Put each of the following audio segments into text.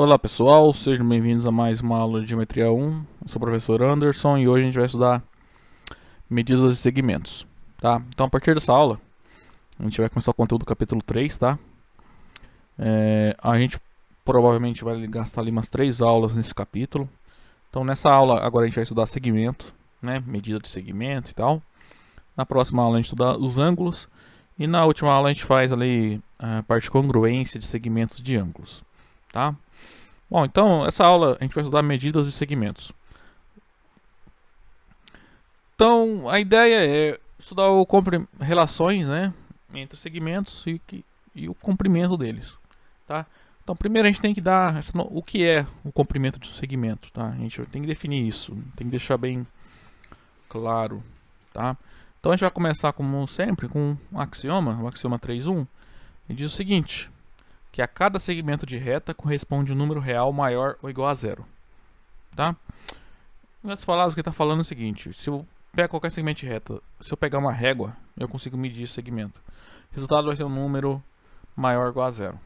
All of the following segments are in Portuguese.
Olá pessoal, sejam bem-vindos a mais uma aula de Geometria 1. Eu sou o professor Anderson e hoje a gente vai estudar medidas e segmentos, tá? Então a partir dessa aula, a gente vai começar o conteúdo do capítulo 3, tá? A gente provavelmente vai gastar ali umas 3 aulas nesse capítulo. Então nessa aula agora a gente vai estudar segmento, né? Medida de segmento e tal. Na próxima aula a gente estuda os ângulos. E na última aula a gente faz ali a parte de congruência de segmentos de ângulos, tá? Bom, então essa aula a gente vai estudar medidas e segmentos. Então a ideia é estudar relações, né, entre segmentos e o comprimento deles, tá? Então primeiro a gente tem que dar o que é o comprimento de um segmento, tá? A gente tem que definir isso, tem que deixar bem claro, tá? Então a gente vai começar como sempre com um axioma, o axioma 3.1, e diz o seguinte: que a cada segmento de reta corresponde um número real maior ou igual a zero, tá? Em outras palavras, o que está falando é o seguinte: se eu pegar qualquer segmento de reta, se eu pegar uma régua, eu consigo medir esse segmento. O resultado vai ser um número maior ou igual a zero,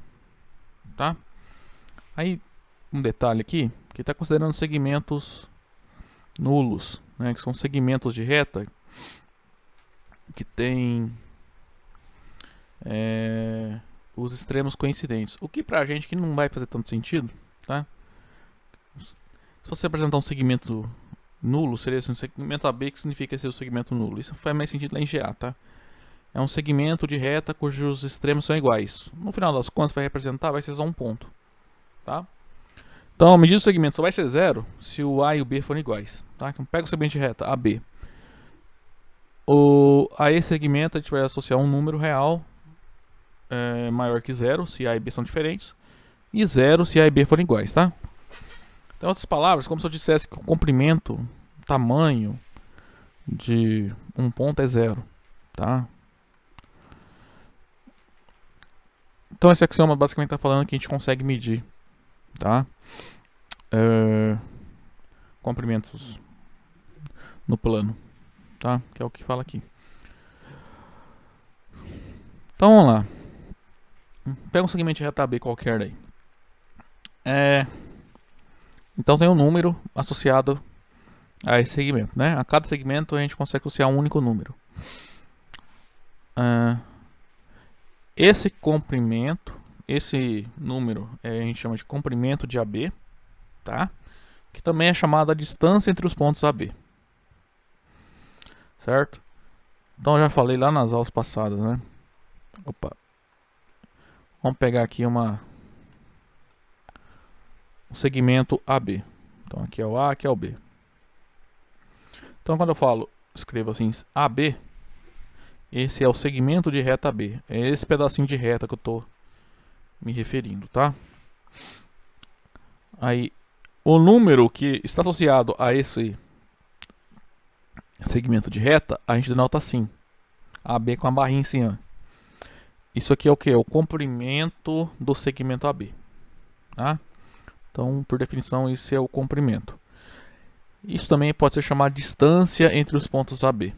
tá? Aí, um detalhe aqui, que está considerando segmentos nulos, né, que são segmentos de reta que tem os extremos coincidentes. O que pra gente que não vai fazer tanto sentido, tá? Se você apresentar um segmento nulo, seria assim, um segmento AB, que significa ser o segmento nulo. Isso faz mais sentido lá em GA, tá? É um segmento de reta cujos extremos são iguais. No final das contas, vai representar, vai ser só um ponto, tá? Então, a medida do segmento só vai ser zero se o A e o B forem iguais, tá? Então, pega o segmento de reta AB. A esse segmento, a gente vai associar um número real maior que zero, se A e B são diferentes, e zero se A e B forem iguais, tá? Então, em outras palavras, como se eu dissesse que o comprimento, tamanho de um ponto é zero, tá? Então esse axioma basicamente está falando que a gente consegue medir, tá? Comprimentos no plano, tá? Que é o que fala aqui. Então vamos lá. Pega um segmento de reta B qualquer daí. Então tem um número associado a esse segmento, né? A cada segmento a gente consegue associar um único número. Esse comprimento, esse número, a gente chama de comprimento de AB, tá? Que também é chamada a distância entre os pontos AB, certo? Então eu já falei lá nas aulas passadas, né? Opa. Vamos pegar aqui um segmento AB. Então aqui é o A, aqui é o B. Então quando eu escrevo assim, AB, esse é o segmento de reta B. É esse pedacinho de reta que eu estou me referindo, tá? Aí, o número que está associado a esse segmento de reta, a gente denota assim. AB com a barrinha em cima. Isso aqui é o que? O comprimento do segmento AB, tá? Então, por definição, isso é o comprimento. Isso também pode ser chamado de distância entre os pontos AB,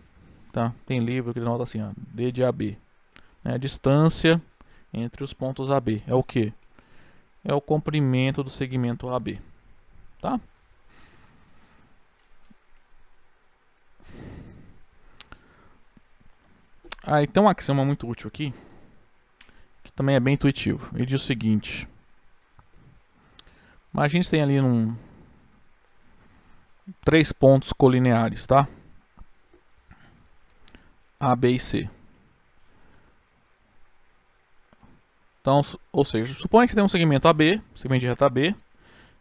tá? Tem livro que denota assim, ó, D de AB. A distância entre os pontos AB é o que? É o comprimento do segmento AB, tá? Aí tem um axioma muito útil aqui, que também é bem intuitivo. Ele diz o seguinte: imagine que você tem ali 3 pontos colineares, tá? A, B e C. Então, ou seja, suponha que você tem um segmento AB, segmento de reta AB,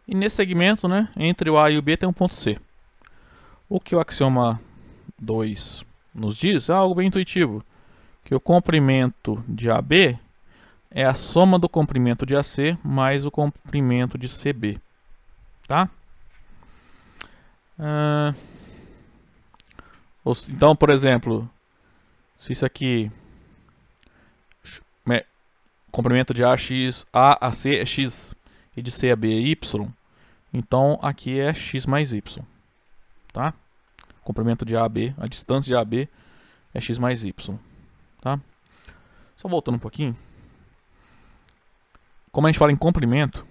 e nesse segmento, né, entre o A e o B tem um ponto C. O que o axioma 2 nos diz é algo bem intuitivo, que o comprimento de AB é a soma do comprimento de AC mais o comprimento de CB, tá? Então, por exemplo, se isso aqui comprimento de A a C é X e de C a B é Y, então aqui é X mais Y, tá? Comprimento de A a B, a distância de A a B é X mais Y, tá? Só voltando um pouquinho. Como a gente fala em comprimento,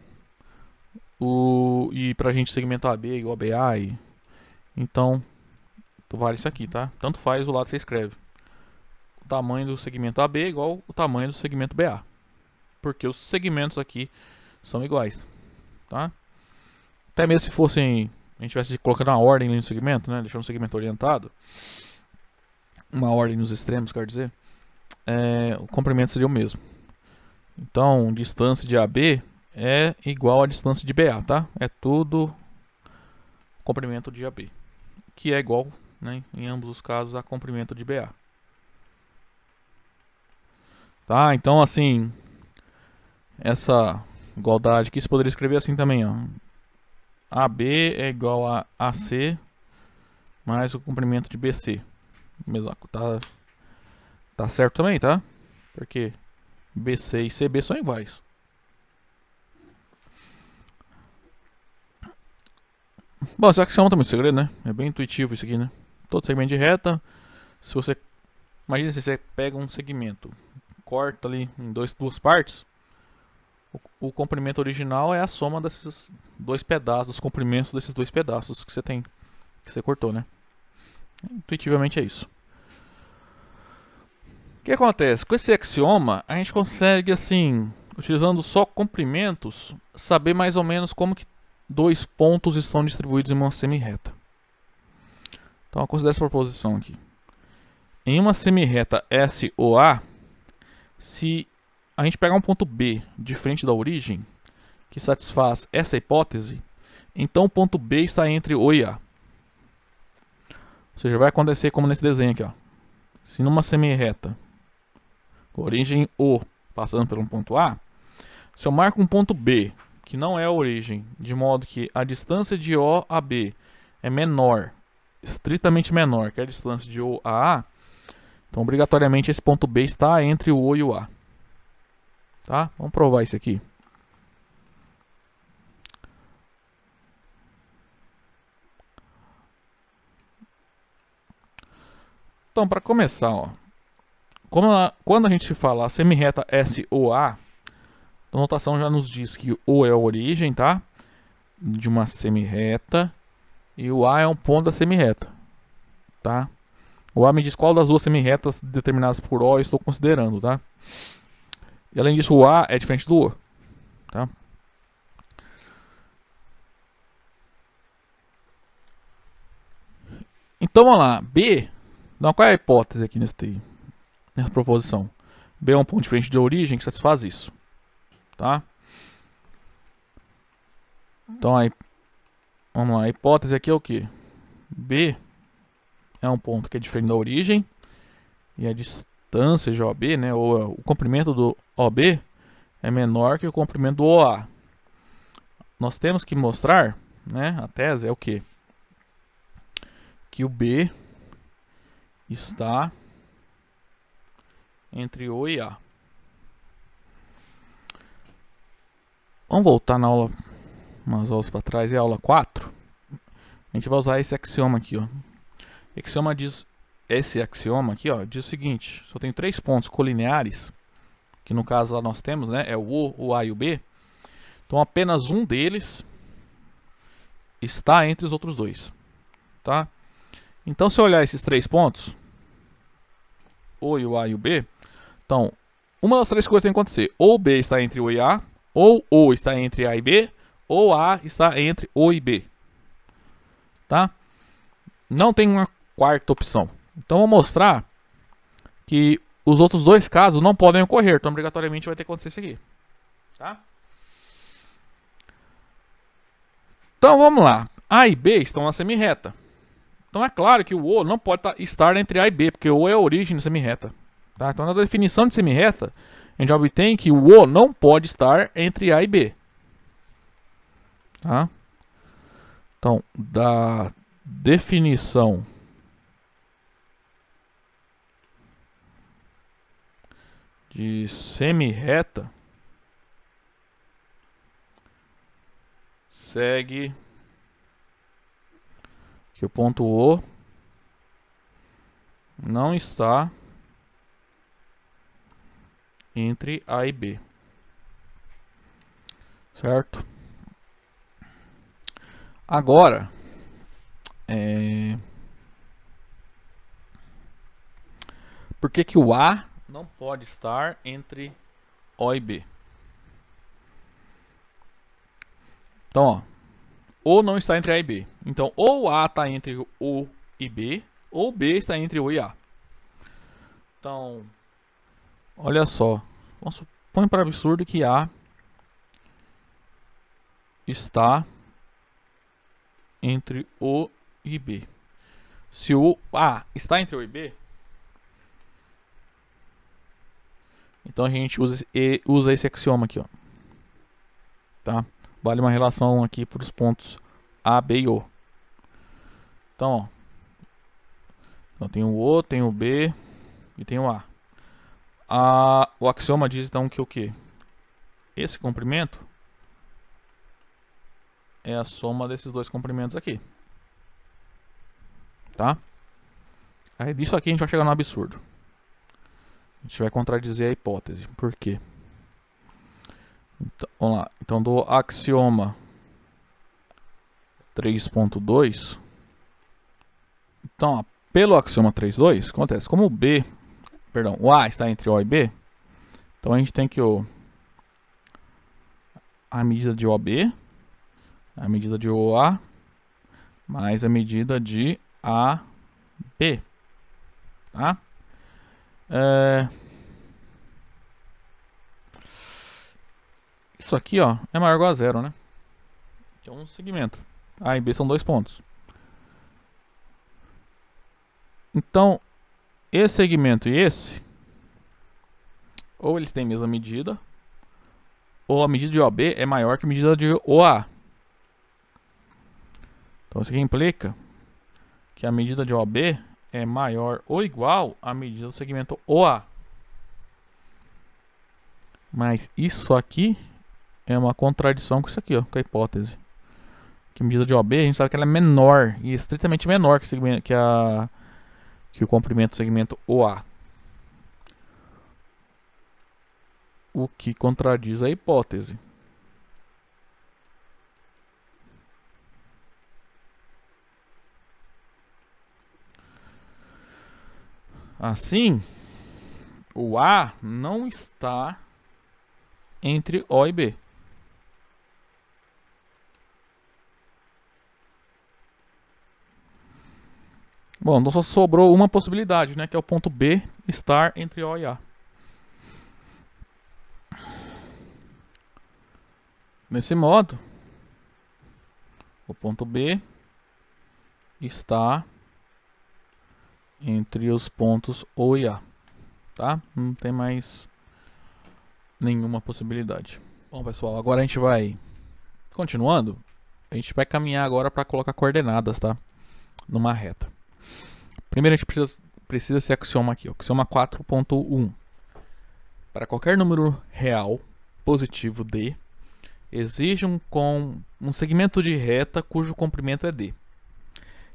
E pra gente segmentar AB igual a BA, então vale isso aqui, tá? Tanto faz o lado que você escreve. O tamanho do segmento AB é igual o tamanho do segmento BA. Porque os segmentos aqui são iguais, tá? Até mesmo se fossem, a gente tivesse colocando uma ordem ali no segmento, né? Deixando o segmento orientado. Uma ordem nos extremos, quer dizer. O comprimento seria o mesmo. Então, distância de AB é igual à distância de BA, tá? É tudo comprimento de AB. Que é igual, né, em ambos os casos, a comprimento de BA. Tá? Então, assim, essa igualdade aqui você poderia escrever assim também, ó. AB é igual a AC mais o comprimento de BC. Mesmo, tá certo também, tá? Porque BC e CB são iguais. Bom, essa axioma não tem muito segredo, né? É bem intuitivo isso aqui, né? Todo segmento de reta, se você... Imagina se você pega um segmento, corta ali em duas partes, o comprimento original é a soma desses dois pedaços, dos comprimentos desses dois pedaços que você tem, que você cortou, né? Intuitivamente é isso. O que acontece? Com esse axioma, a gente consegue, assim, utilizando só comprimentos, saber mais ou menos como que dois pontos estão distribuídos em uma semirreta. Então, considere essa proposição aqui. Em uma semirreta SOA, se a gente pegar um ponto B de frente da origem, que satisfaz essa hipótese, então o ponto B está entre O e A. Ou seja, vai acontecer como nesse desenho aqui, ó. Se numa semirreta, com origem O, passando por um ponto A, se eu marco um ponto B, que não é a origem, de modo que a distância de O a B é menor, estritamente menor que a distância de O a A, então obrigatoriamente esse ponto B está entre o O e o A. Tá? Vamos provar isso aqui. Então, para começar, ó, quando a gente fala semirreta SOA, a notação já nos diz que O é a origem, tá? De uma semirreta, e o A é um ponto da semirreta, tá? O A me diz qual das duas semirretas determinadas por O eu estou considerando, tá? E além disso, o A é diferente do O, tá? Então vamos lá, B. Então, qual é a hipótese aqui nessa proposição? B é um ponto diferente de origem que satisfaz isso, tá? Então aí, vamos lá, a hipótese aqui é o que? B é um ponto que é diferente da origem e a distância de OB, né, ou o comprimento do OB é menor que o comprimento do OA. Nós temos que mostrar, né, a tese é o que? Que o B está entre O e A. Vamos voltar na aula, umas aulas para trás, é a aula 4. A gente vai usar esse axioma aqui, ó. Esse axioma aqui, ó, diz o seguinte: se eu tenho três pontos colineares, que no caso lá nós temos, né, é o A e o B, então apenas um deles está entre os outros dois, tá? Então, se eu olhar esses três pontos, o A e o B, então, uma das três coisas tem que acontecer: ou o B está entre O e A, ou O está entre A e B, ou A está entre O e B, tá? Não tem uma quarta opção. Então, vou mostrar que os outros dois casos não podem ocorrer, então obrigatoriamente vai ter que acontecer isso aqui, tá? Então, vamos lá. A e B estão na semirreta. Então é claro que o O não pode estar entre A e B, porque o O é a origem da semirreta. Tá? Então na definição de semirreta, a gente já obtém que o O não pode estar entre A e B. Tá? Então, da definição de semirreta, segue que o ponto O não está entre A e B, certo? Agora, por que que o A não pode estar entre O e B? Então, ó, O não está entre A e B. Então, ou A está entre O e B, ou B está entre O e A. Então, olha só. Vamos supor para absurdo que A está entre O e B. Se o A está entre O e B, então a gente usa esse axioma aqui, ó. Tá? Vale uma relação aqui para os pontos A, B e O. Então, ó. Então tem o O, tem o B e tem o A. O axioma diz então que o quê? Esse comprimento é a soma desses dois comprimentos aqui. Tá? Aí disso aqui a gente vai chegar no absurdo. A gente vai contradizer a hipótese. Por quê? Então, vamos lá. Então do axioma 3.2. Então, ó, pelo axioma 3.2, acontece como o A está entre O e B, então a gente tem que a medida de OB, a medida de OA, mais a medida de AB. Tá? Isso aqui, ó, é maior ou igual a zero, né? Que é um segmento. A e B são dois pontos. Então, esse segmento e esse, ou eles têm a mesma medida, ou a medida de OB é maior que a medida de OA. Então isso aqui implica que a medida de OB é maior ou igual à medida do segmento OA. Mas isso aqui é uma contradição com isso aqui, ó, com a hipótese. Que a medida de OB, a gente sabe que ela é menor, e estritamente menor que o comprimento do segmento OA. O que contradiz a hipótese. Assim, o A não está entre O e B. Bom, então só sobrou uma possibilidade, né? Que é o ponto B estar entre O e A. Nesse modo, o ponto B está entre os pontos O e A. Tá? Não tem mais nenhuma possibilidade. Bom, pessoal, agora a gente vai continuando. A gente vai caminhar agora para colocar coordenadas, tá? Numa reta. Primeiro a gente precisa esse axioma aqui, ó, axioma 4.1. Para qualquer número real positivo D, exige um segmento de reta cujo comprimento é D,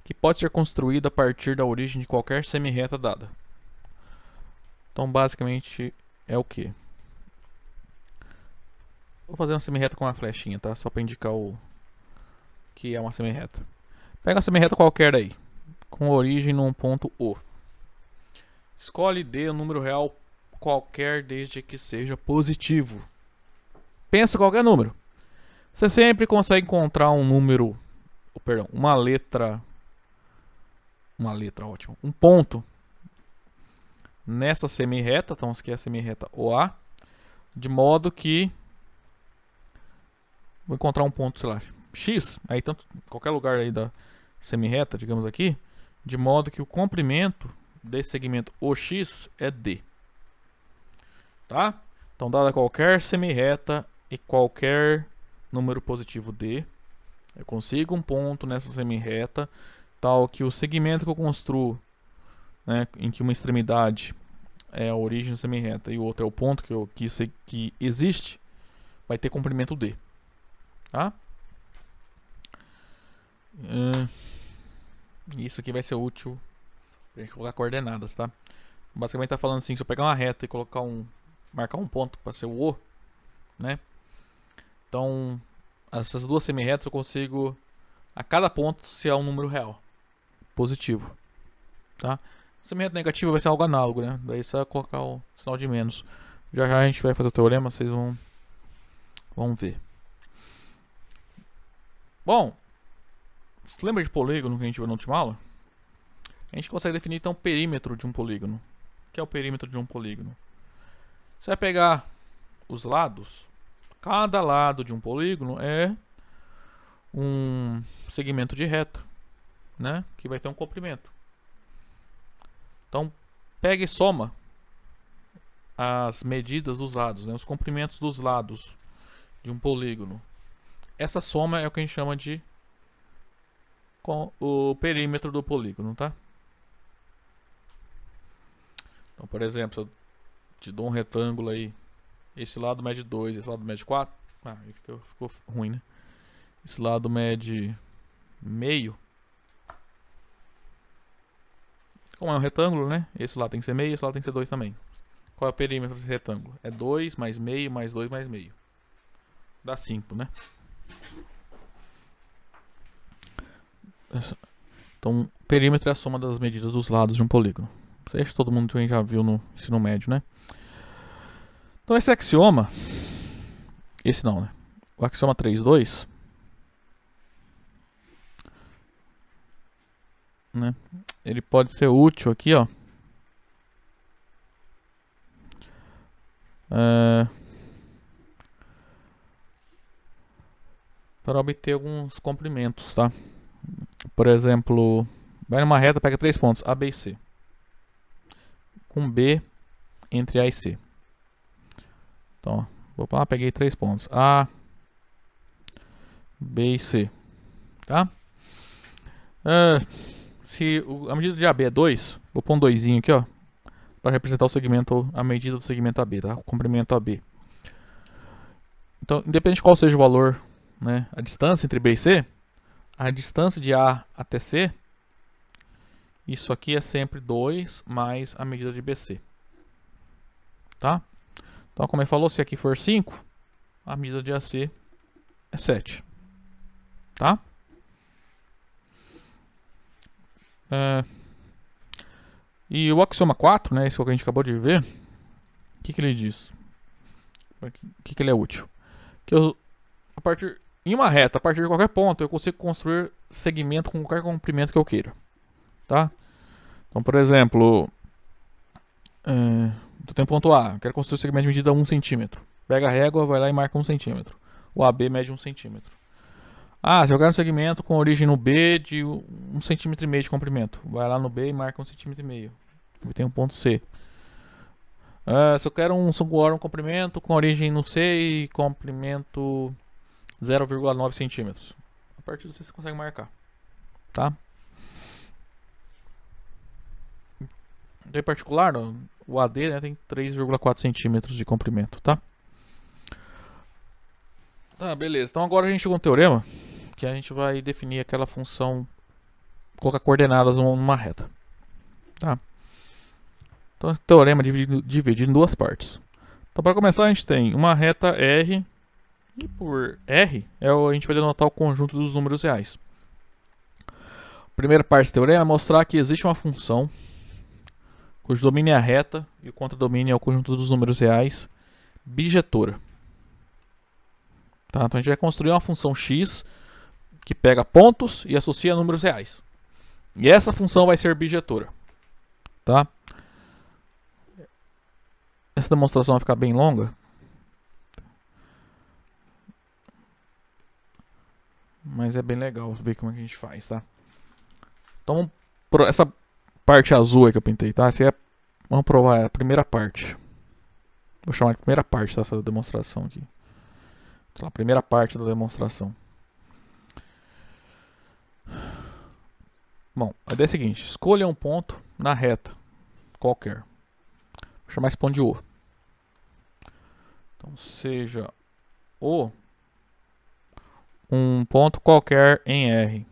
que pode ser construído a partir da origem de qualquer semirreta dada. Então, basicamente, é o que? Vou fazer uma semirreta com uma flechinha, tá? Só para indicar o que é uma semirreta. Pega uma semirreta qualquer aí, com origem num ponto O. Escolhe D, um número real qualquer, desde que seja positivo. Pensa qualquer número. Você sempre consegue encontrar um número, perdão, uma letra, ótimo, um ponto nessa semirreta, então isso aqui é a semirreta OA, de modo que vou encontrar um ponto, sei lá, X, aí tanto qualquer lugar aí da semirreta, digamos aqui, de modo que o comprimento desse segmento OX é D. Tá? Então, dada qualquer semirreta e qualquer número positivo D, eu consigo um ponto nessa semirreta tal que o segmento que eu construo, né, em que uma extremidade é a origem da semirreta e o outro é o ponto que existe, vai ter comprimento D. Tá? Isso aqui vai ser útil pra gente colocar coordenadas, tá? Basicamente tá falando assim, se eu pegar uma reta e marcar um ponto para ser o O, né? Então, essas duas semirretas eu consigo a cada ponto se é um número real, positivo, tá? Semelhante negativo vai ser algo análogo, né? Daí você vai colocar o sinal de menos. Já já a gente vai fazer o teorema, vocês vão ver. Bom, você lembra de polígono que a gente viu na última aula? A gente consegue definir então o perímetro de um polígono. O que é o perímetro de um polígono? Você vai pegar os lados. Cada lado de um polígono é um segmento de reta, né? Que vai ter um comprimento. Então, pega e soma as medidas dos lados, né? Os comprimentos dos lados de um polígono. Essa soma é o que a gente chama de o perímetro do polígono, tá? Então, por exemplo, se eu te dou um retângulo aí, esse lado mede 2, esse lado mede 4. Ah, aí ficou ruim, né? Esse lado mede meio. Como é um retângulo, né? Esse lado tem que ser meio, esse lado tem que ser 2 também. Qual é o perímetro desse retângulo? É 2 mais meio mais 2 mais meio. Dá 5, né? Então, o perímetro é a soma das medidas dos lados de um polígono. Isso aí todo mundo já viu no ensino médio, né? Então, esse axioma... Esse não, né? O axioma 3,2... né? Ele pode ser útil aqui, ó. Para obter alguns comprimentos, tá? Por exemplo, vai numa reta, pega 3 pontos, A, B e C. Com B entre A e C. Então, vou lá, peguei 3 pontos. A, B e C. Tá? Se a medida de AB é 2, vou pôr um 2 aqui, ó. Para representar o segmento, a medida do segmento AB, tá? O comprimento AB. Então, independente de qual seja o valor, né, a distância entre B e C, a distância de A até C, isso aqui é sempre 2 mais a medida de BC. Tá? Então, como ele falou, se aqui for 5, a medida de AC é 7. Tá? E o axioma 4, né, esse que a gente acabou de ver, o que ele diz? O que ele é útil? Que em uma reta, a partir de qualquer ponto, eu consigo construir segmento com qualquer comprimento que eu queira. Tá? Então, por exemplo, eu tenho ponto A, quero construir um segmento de medida 1 centímetro. Pega a régua, vai lá e marca 1 centímetro. O AB mede 1 centímetro. Ah, se eu quero um segmento com origem no B de 1,5 centímetro de comprimento. Vai lá no B e marca 1,5 centímetro. Tem um ponto C. Se eu quero um comprimento com origem no C e comprimento 0,9 centímetros. A partir disso você consegue marcar. Tá? Em particular, o AD, né, tem 3,4 centímetros de comprimento, tá? Tá, beleza. Então agora a gente chegou no teorema que a gente vai definir aquela função, colocar coordenadas numa reta. Tá? Então esse teorema é dividido em duas partes. Então para começar a gente tem uma reta R, e por R a gente vai denotar o conjunto dos números reais. A primeira parte do teorema é mostrar que existe uma função cujo domínio é a reta e o contradomínio é o conjunto dos números reais bijetora. Tá? Então a gente vai construir uma função x que pega pontos e associa números reais. E essa função vai ser bijetora. Tá? Essa demonstração vai ficar bem longa. Mas é bem legal ver como é que a gente faz, tá? Então, essa parte azul aí que eu pintei, tá? Vamos provar a primeira parte. Vou chamar de primeira parte dessa demonstração aqui. Sei lá, primeira parte da demonstração. Bom, a ideia é a seguinte. Escolha um ponto na reta qualquer. Vou chamar esse ponto de O. Então, seja O um ponto qualquer em R.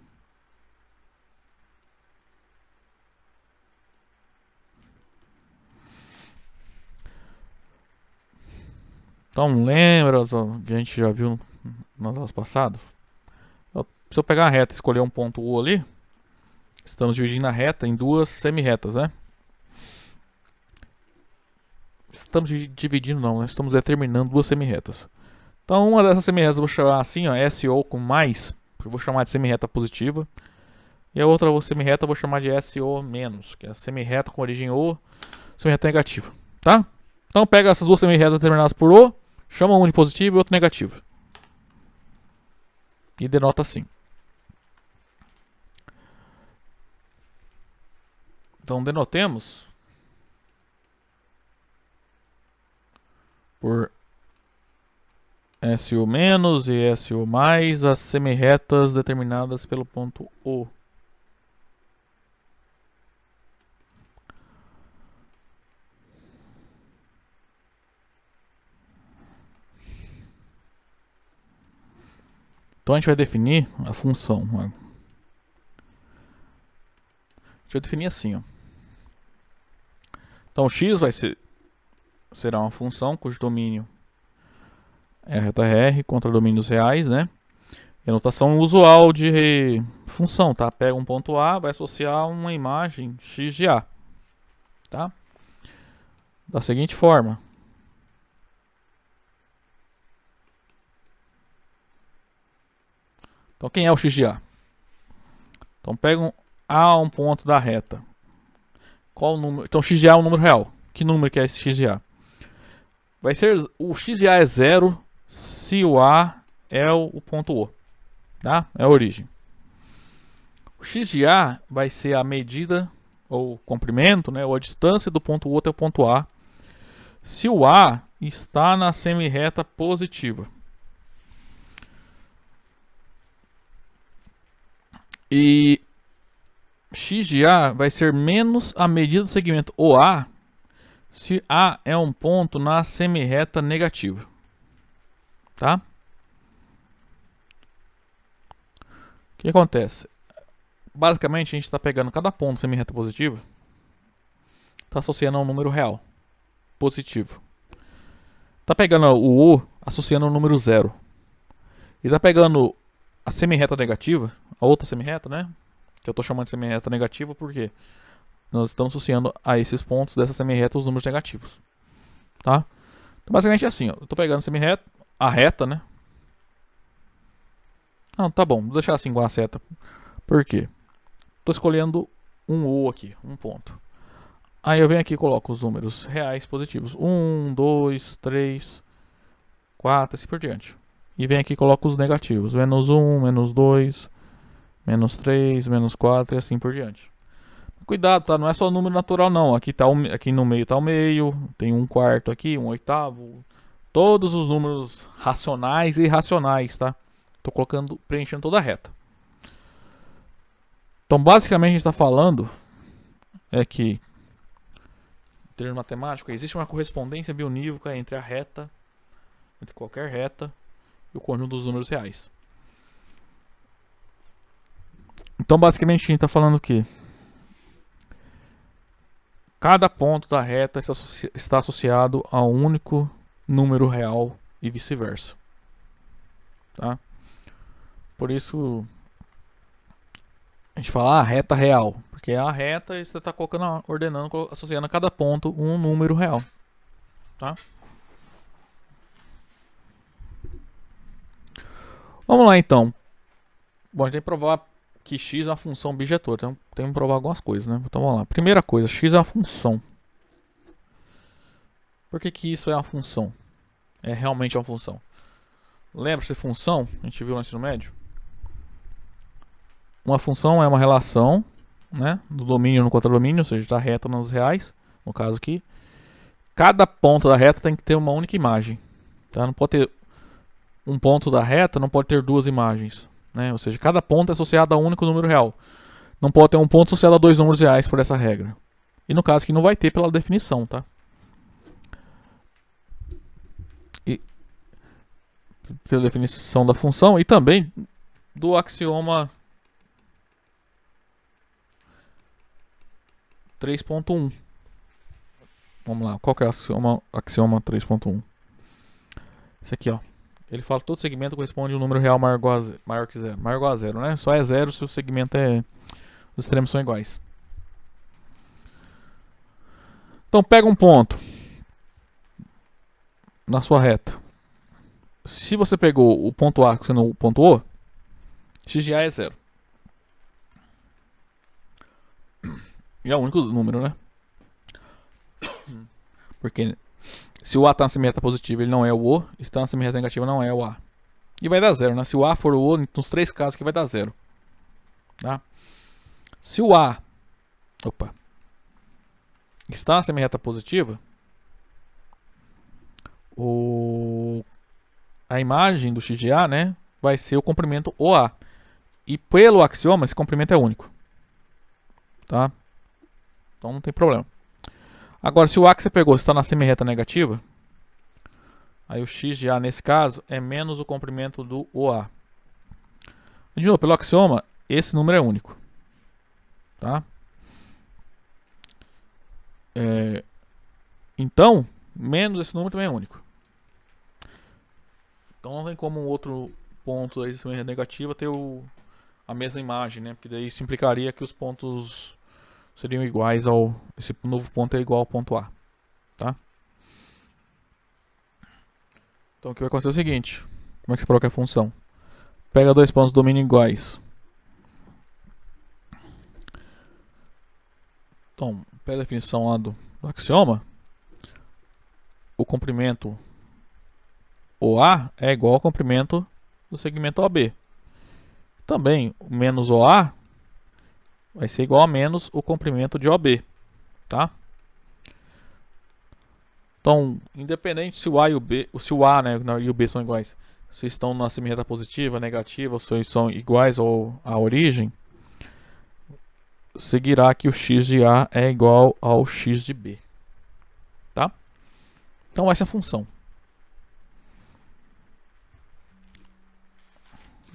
Então, lembra que a gente já viu nas aulas passadas? Se eu pegar a reta e escolher um ponto O ali, estamos dividindo a reta em duas semi-retas, né? Estamos dividindo não, né? Estamos determinando duas semi-retas. Então uma dessas semi-retas eu vou chamar assim, ó, SO com mais, eu vou chamar de semi-reta positiva. E a outra semi-reta eu vou chamar de SO menos, que é a semi-reta com origem O, semi-reta negativa, tá? Então pega essas duas semi-retas determinadas por O, chama um de positivo e outro negativo. E denota assim. Então denotemos por SO menos e SO mais as semi-retas determinadas pelo ponto O. Então a gente vai definir a função. A gente vai definir assim, ó. Então x será uma função cujo domínio é a reta R contra domínios reais, né? E a notação usual de função, tá? Pega um ponto A, vai associar uma imagem x de A, tá? Da seguinte forma. Então quem é o x de A? Então pega um ponto da reta. Qual o número? Então x de A é um número real. Que número que é esse x de A? Vai ser o x de A é zero se o A é o ponto O, tá? É a origem. O x de A vai ser a medida ou comprimento, né, ou a distância do ponto O até o ponto A, se o A está na semi-reta positiva. E x de A vai ser menos a medida do segmento OA se A é um ponto na semi-reta negativa. Tá? O que acontece? Basicamente, a gente está pegando cada ponto semi-reta positiva, está associando a um número real, positivo. Está pegando o O, associando a um número zero. E está pegando a semi-reta negativa, a outra semi-reta, né? Que eu estou chamando de semi-reta negativa porque nós estamos associando a esses pontos dessa semi-reta os números negativos. Tá? Então, basicamente é assim, ó. Eu estou pegando a semi-reta, a reta, né? Não, tá bom, vou deixar assim com a seta. Por quê? Estou escolhendo um O aqui, um ponto. Aí eu venho aqui e coloco os números reais positivos. 1, 2, 3, 4, assim por diante. E venho aqui e coloco os negativos. Menos 1, menos 2, menos 3, menos 4 e assim por diante. Cuidado, tá? Não é só número natural, não. Aqui no meio tá o meio. Tem um quarto aqui, um oitavo. Todos os números racionais e irracionais, tá? Tô preenchendo toda a reta. Então, basicamente, a gente está falando é que, em termos matemáticos, existe uma correspondência bionívoca entre a reta, entre qualquer reta, e o conjunto dos números reais. Então, basicamente, a gente está falando que cada ponto da reta está associado a um único número real e vice-versa. Tá? Por isso, a gente fala reta real, porque é a reta e você está colocando, ordenando, associando a cada ponto um número real. Tá? Vamos lá então. Bom, a gente tem que provar que x é uma função bijetora. Então tem que provar algumas coisas, né? Então vamos lá. Primeira coisa, x é uma função. Por que isso é uma função? É realmente uma função. Lembra-se de função? A gente viu no ensino médio. Uma função é uma relação, né, do domínio no contradomínio, ou seja, da reta nos reais, no caso aqui. Cada ponto da reta tem que ter uma única imagem. Tá? Não pode ter um ponto da reta, não pode ter duas imagens. Né? Ou seja, cada ponto é associado a um único número real. Não pode ter um ponto associado a dois números reais por essa regra. E no caso aqui não vai ter pela definição, tá? E pela definição da função e também do axioma 3.1. Vamos lá, qual que é o axioma 3.1? Esse aqui, ó. Ele fala que todo segmento corresponde a um número real maior que zero. Maior ou igual a zero, né? Só é zero se o segmento os extremos são iguais. Então pega um ponto na sua reta. Se você pegou o ponto A sendo o ponto O, x de A é zero. E é o único número, né? Porque se o A está na semirreta positiva, ele não é o O. E se está na semirreta negativa, não é o A. E vai dar zero, né? Se o A for o O, nos três casos aqui vai dar zero. Tá? Se o A está na semirreta positiva, a imagem do x de A, né, vai ser o comprimento OA. E pelo axioma, esse comprimento é único. Tá? Então não tem problema. Agora, se o A que você pegou está na semirreta negativa, aí o x de A nesse caso é menos o comprimento do OA. De novo, pelo axioma, esse número é único. Tá? Então, menos esse número também é único. Então não tem como um outro ponto aí semirreta negativa ter a mesma imagem, né? Porque daí isso implicaria que os pontos seriam iguais esse novo ponto é igual ao ponto A, tá? Então o que vai acontecer é o seguinte: como é que você coloca a função? Pega dois pontos do domínio iguais. Então, pela definição lá do axioma, o comprimento OA é igual ao comprimento do segmento OB. Também, o menos OA vai ser igual a menos o comprimento de OB, tá? Então, independente se o A e o B, se o A, né, e o B são iguais, se estão na semirreta positiva, negativa, ou se são iguais à origem, seguirá que o x de A é igual ao x de B, tá? Então essa é a função.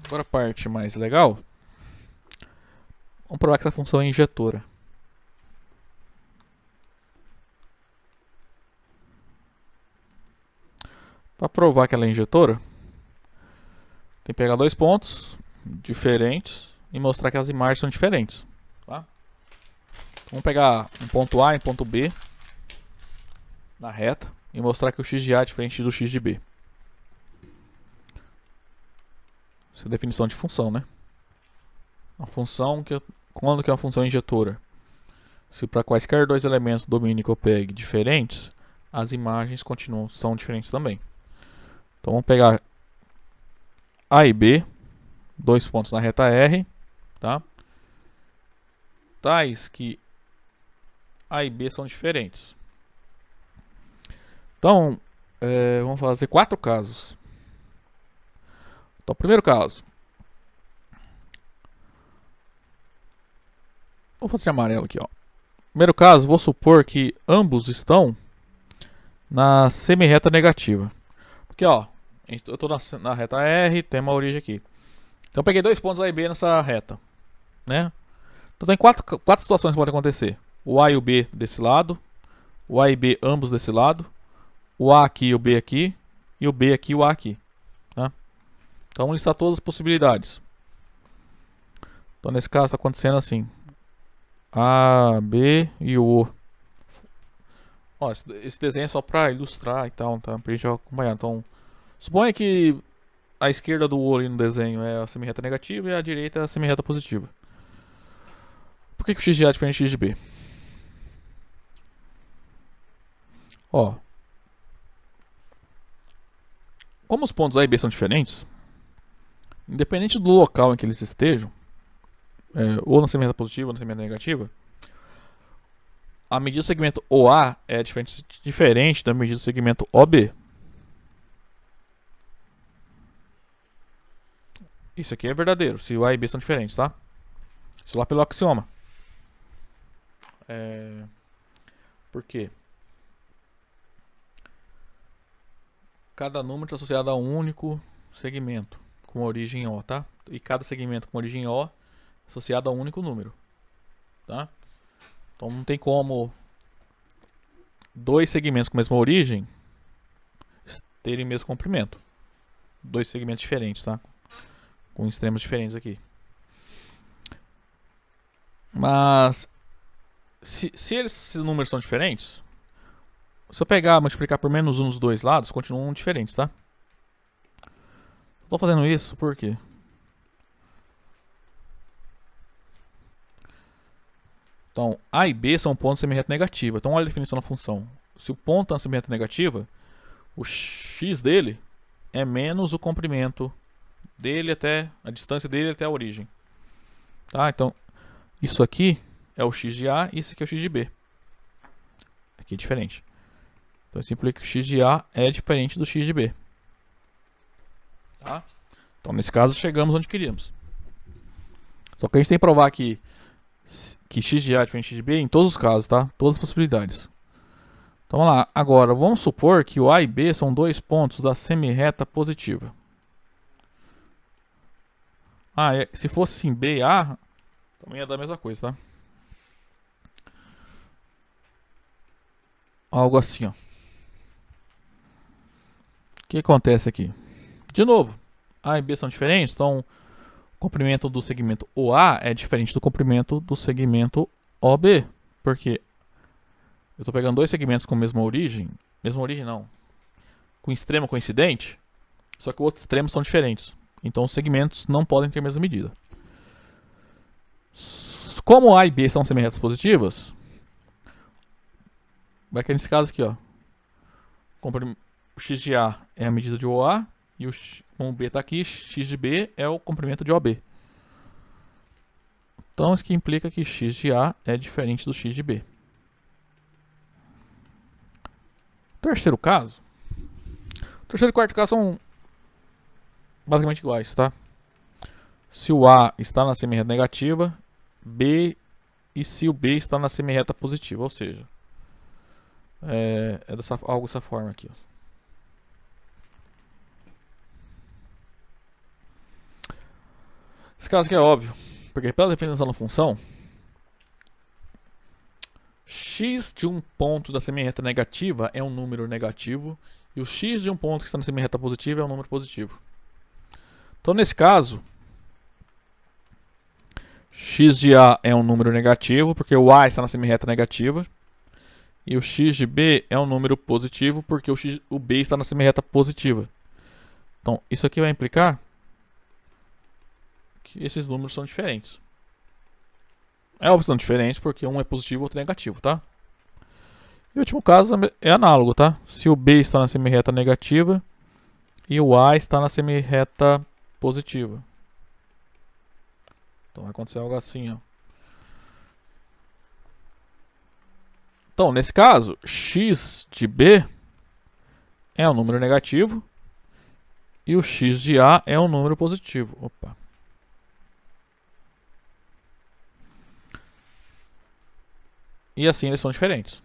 Agora a parte mais legal. Vamos provar que essa função é injetora. Para provar que ela é injetora, tem que pegar dois pontos diferentes e mostrar que as imagens são diferentes. Tá? Vamos pegar um ponto A e um ponto B na reta e mostrar que o x de A é diferente do x de B. Essa é a definição de função, né? Uma função quando que é uma função injetora? Se para quaisquer dois elementos do domínio que eu pegue diferentes, as imagens são diferentes também. Então vamos pegar A e B, dois pontos na reta R, tá? Tais que A e B são diferentes. Então, vamos fazer 4 casos. Então, primeiro caso. Vou fazer de amarelo aqui, ó. Primeiro caso, vou supor que ambos estão na semirreta negativa. Porque, ó, eu estou na reta R, tem uma origem aqui. Então, eu peguei dois pontos A e B nessa reta, né? Então, tem quatro situações que podem acontecer. O A e o B desse lado, o A e B ambos desse lado, o A aqui e o B aqui, e o B aqui e o A aqui. Tá? Então, vamos listar todas as possibilidades. Então, nesse caso, está acontecendo assim. A, B e o O. Ó, esse desenho é só para ilustrar e tal, tá? Pra gente acompanhar. Então, suponha que a esquerda do O ali no desenho é a semirreta negativa e a direita é a semirreta positiva. Por que o x de A é diferente do x de B? Ó, como os pontos A e B são diferentes, independente do local em que eles estejam, ou na semirreta positiva ou na semirreta negativa, a medida do segmento OA é diferente da medida do segmento OB. Isso aqui é verdadeiro, se o A e B são diferentes, tá? Isso lá pelo axioma. Por quê? Cada número está associado a um único segmento com origem O, tá? E cada segmento com origem O associado a um único número, tá? Então não tem como dois segmentos com a mesma origem terem o mesmo comprimento, dois segmentos diferentes, tá? Com extremos diferentes aqui. Mas se esses números são diferentes, se eu pegar e multiplicar por menos 1 nos dois lados, continuam diferentes, tá? Estou fazendo isso por quê? Então, A e B são pontos de semirreta negativa. Então, olha a definição da função. Se o ponto é uma semirreta negativa, o x dele é menos o comprimento dele até a distância dele até a origem. Tá? Então, isso aqui é o x de A e isso aqui é o x de B. Aqui é diferente. Então, isso implica que o x de A é diferente do x de B. Tá? Então, nesse caso, chegamos onde queríamos. Só que a gente tem que provar que x de A é diferente de x de B em todos os casos, tá? Todas as possibilidades. Então, vamos lá. Agora, vamos supor que o A e B são dois pontos da semirreta positiva. Se fosse assim, B e A, também ia dar a mesma coisa, tá? Algo assim, ó. O que acontece aqui? De novo, A e B são diferentes, então o comprimento do segmento OA é diferente do comprimento do segmento OB. Porque eu estou pegando dois segmentos com a mesma origem não, com extremo coincidente, só que os outros extremos são diferentes. Então os segmentos não podem ter a mesma medida. Como A e B são semirretas positivas, vai cair nesse caso aqui, ó. O x de A é a medida de OA e como o B está aqui, x de B é o comprimento de OB. Então isso que implica que x de A é diferente do x de B. Terceiro caso. O terceiro e quarto caso são basicamente iguais, tá? Se o A está na semirreta negativa, B, e se o B está na semirreta positiva, ou seja, algo dessa forma aqui, ó. Esse caso aqui é óbvio, porque pela definição da função, x de um ponto da semirreta negativa é um número negativo e o x de um ponto que está na semirreta positiva é um número positivo. Então, nesse caso, x de A é um número negativo porque o A está na semirreta negativa e o x de B é um número positivo porque o B está na semirreta positiva. Então, isso aqui vai implicar que esses números são diferentes. É óbvio que são diferentes porque um é positivo e outro é negativo, tá? E o último caso é análogo, tá? Se o B está na semirreta negativa e o A está na semirreta positiva. Então vai acontecer algo assim, ó. Então, nesse caso, x de B é um número negativo e o x de A é um número positivo. Opa. E assim eles são diferentes.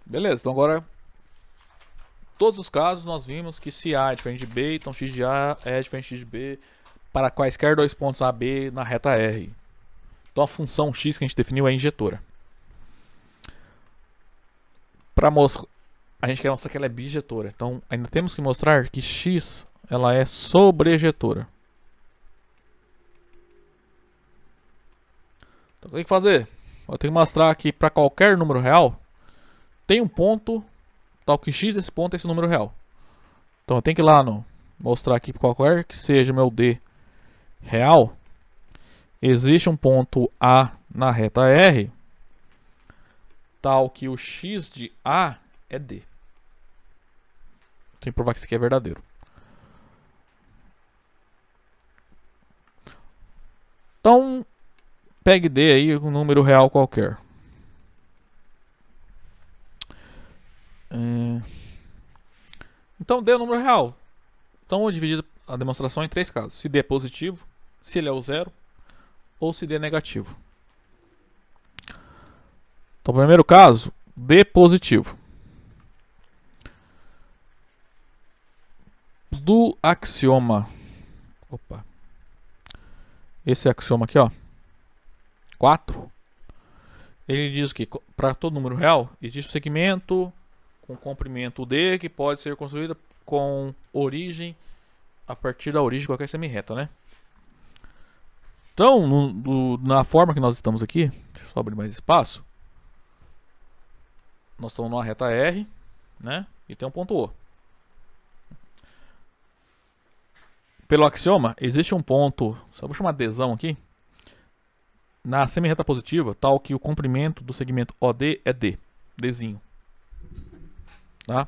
Beleza, então agora todos os casos nós vimos que se A é diferente de B, então x de A é diferente de x de B para quaisquer dois pontos A, B na reta R. Então a função x que a gente definiu é injetora. Para mostrar, a gente quer mostrar que ela é bijetora. Então ainda temos que mostrar que x ela é sobrejetora. Então o que tem que fazer? Eu tenho que mostrar que para qualquer número real tem um ponto tal que x desse ponto é esse número real. Então eu tenho que ir lá mostrar aqui para qualquer que seja meu D real, existe um ponto A na reta R tal que o x de A é D. Tem que provar que isso aqui é verdadeiro. Então, pegue D aí um número real qualquer. Então D é um número real. Então eu vou dividir a demonstração em três casos. Se D é positivo, se ele é o zero ou se D é negativo. Então, primeiro caso, D positivo. Do axioma, esse axioma aqui, ó, 4, ele diz que para todo número real existe um segmento com comprimento D, que pode ser construída com origem a partir da origem de qualquer semirreta, né? Então, na forma que nós estamos aqui, deixa eu só abrir mais espaço. Nós estamos numa reta R, né? E tem um ponto O. Pelo axioma, existe um ponto, só vou chamar de Dzão aqui, na semirreta positiva, tal que o comprimento do segmento OD é D, Dzinho. Tá?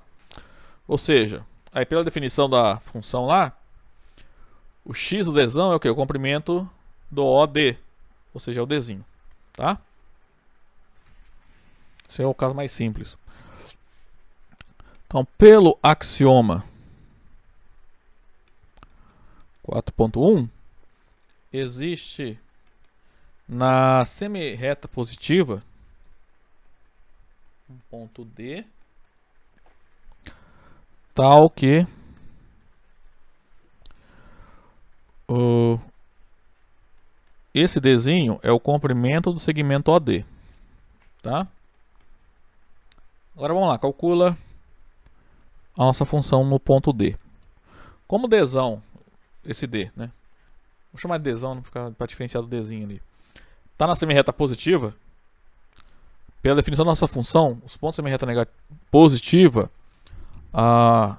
Ou seja, aí pela definição da função lá, o x do Dzão é o que? O comprimento do OD, ou seja, é o Dzinho. Tá? Esse é o caso mais simples. Então, pelo axioma 4.1, existe na semirreta positiva um ponto D tal que esse Dzinho é o comprimento do segmento OD, tá? Agora vamos lá, calcula a nossa função no ponto D. Como Dzão, esse D, né? Vou chamar de Dzão para diferenciar do Dzinho ali. Tá na semirreta positiva. Pela definição da nossa função, os pontos da semirreta positiva, a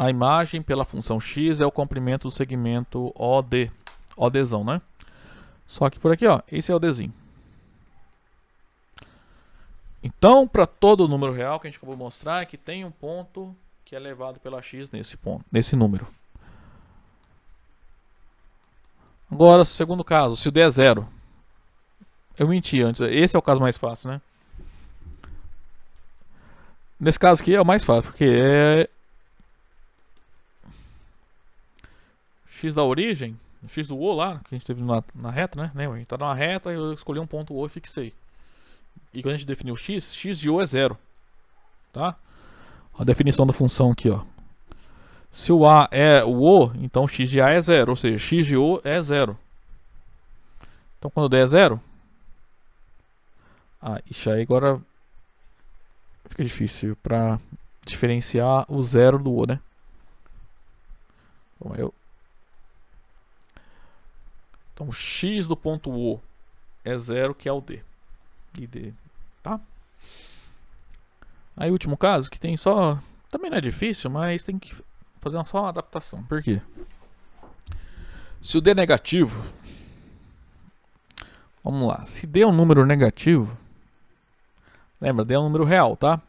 imagem pela função x é o comprimento do segmento OD, ODzão, né? Só que por aqui, ó, esse é o Dzinho. Então, para todo número real que a gente acabou de mostrar, é que tem um ponto que é levado pela x nesse ponto, nesse número. Agora, segundo caso, se o D é zero. Eu menti antes, esse é o caso mais fácil, né? Nesse caso aqui é o mais fácil, porque é x da origem, x do O lá, que a gente teve na reta, né? A gente tá numa reta, eu escolhi um ponto O e fixei. E quando a gente definiu x, x de O é zero. Tá? A definição da função aqui, ó. Se o A é o O, então x de A é zero, ou seja, x de O é zero. Então quando o D é zero... isso aí agora fica difícil para diferenciar o zero do O, né? Então x do ponto O é zero, que é o D. E D, tá? Aí o último caso, que tem só... Também não é difícil, mas tem que fazer só uma adaptação. Por quê? Se o D é negativo... Vamos lá. Se D é um número negativo... Lembra, D é um número real, tá?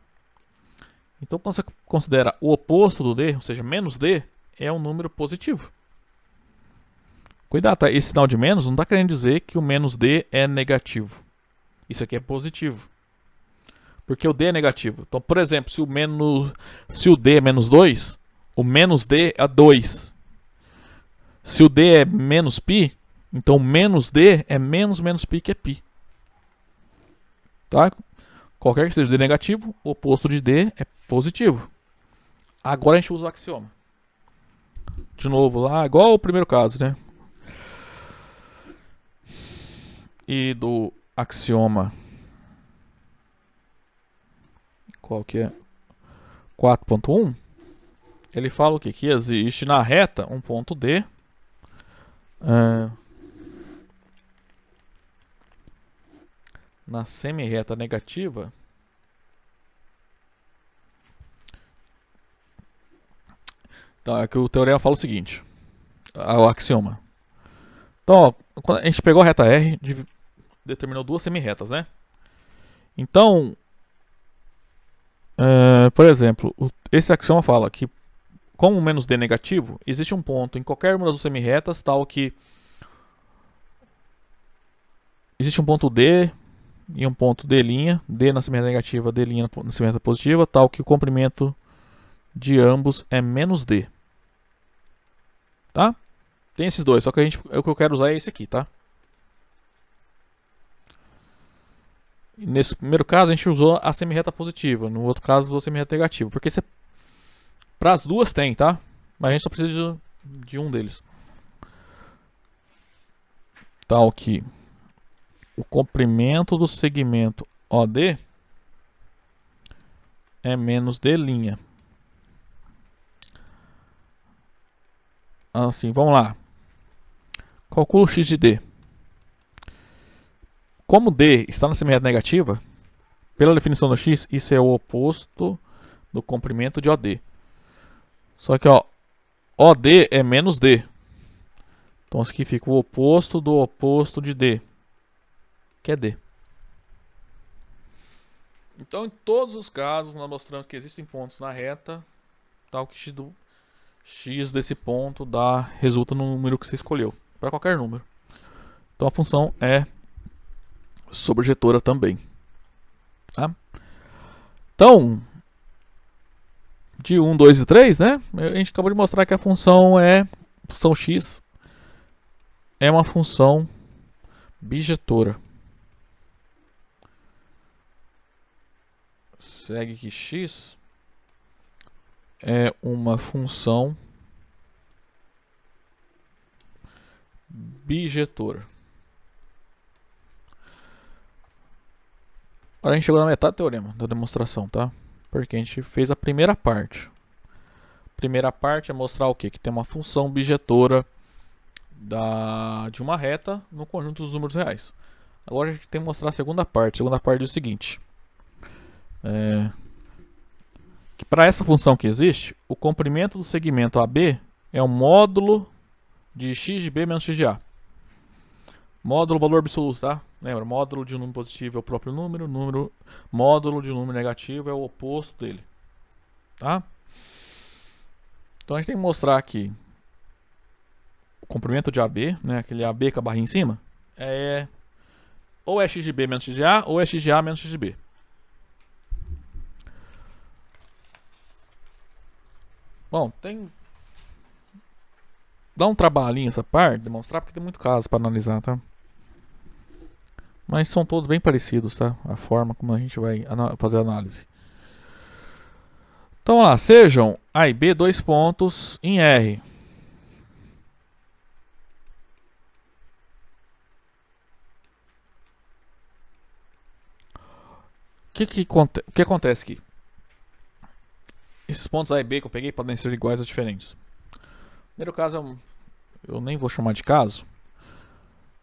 Então quando você considera o oposto do D, ou seja, menos D, é um número positivo. Cuidado, tá? Esse sinal de menos não está querendo dizer que o menos D é negativo. Isso aqui é positivo. Porque o D é negativo. Então, por exemplo, se o D é menos 2, o menos D é 2. Se o D é menos π, então menos D é menos π, que é π. Tá? Qualquer que seja o D negativo, o oposto de D é positivo. Agora a gente usa o axioma. De novo lá, igual o primeiro caso, né? E do axioma, qual que é? 4.1, ele fala o quê? Que existe na reta um ponto D na semirreta negativa então, é que o teorema fala o seguinte, o axioma. Então, ó, quando a gente pegou a reta R, determinou duas semirretas, né? Então, por exemplo, esse axioma fala que, como o menos D é negativo, existe um ponto em qualquer uma das duas semirretas, tal que existe um ponto D e um ponto D', D na semirreta negativa, D' na semirreta positiva, tal que o comprimento de ambos é menos D. Tá? Tem esses dois, só que o que eu quero usar é esse aqui, tá? E nesse primeiro caso a gente usou a semirreta positiva, no outro caso usou a semirreta negativa, porque para as duas tem, tá? Mas a gente só precisa de um deles. Tal que o comprimento do segmento OD é menos D'. Assim, vamos lá. Calculo x de D. Como D está na semirreta negativa, pela definição do x, isso é o oposto do comprimento de OD. Só que, ó, OD é menos D. Então, isso aqui fica o oposto do oposto de D, que é D. Então, em todos os casos, nós mostramos que existem pontos na reta, tal que x desse ponto resulta no número que você escolheu, para qualquer número. Então, a função é sobrejetora também. Tá? Então, de 1, 2 e 3, né? A gente acabou de mostrar que a função x é uma função bijetora. Segue que x é uma função bijetora. Agora a gente chegou na metade do teorema da demonstração, tá? Porque a gente fez a primeira parte. A primeira parte é mostrar o quê? Que tem uma função bijetora de uma reta no conjunto dos números reais. Agora a gente tem que mostrar a segunda parte. A segunda parte é o seguinte. Que para essa função que existe, o comprimento do segmento AB é o módulo de x de B menos x de A. Módulo valor absoluto, tá? Lembra, módulo de um número positivo é o próprio número, módulo de um número negativo é o oposto dele. Tá? Então a gente tem que mostrar aqui o comprimento de AB, né, aquele AB com a barrinha em cima, ou é x de B menos x de A, ou é x de A menos x de B. Bom, dá um trabalhinho essa parte, demonstrar, porque tem muito caso para analisar, tá? Mas são todos bem parecidos, tá? A forma como a gente vai fazer a análise. Então, ó, sejam A e B dois pontos em R. O que acontece aqui? Esses pontos A e B que eu peguei podem ser iguais ou diferentes. No primeiro caso, eu nem vou chamar de caso.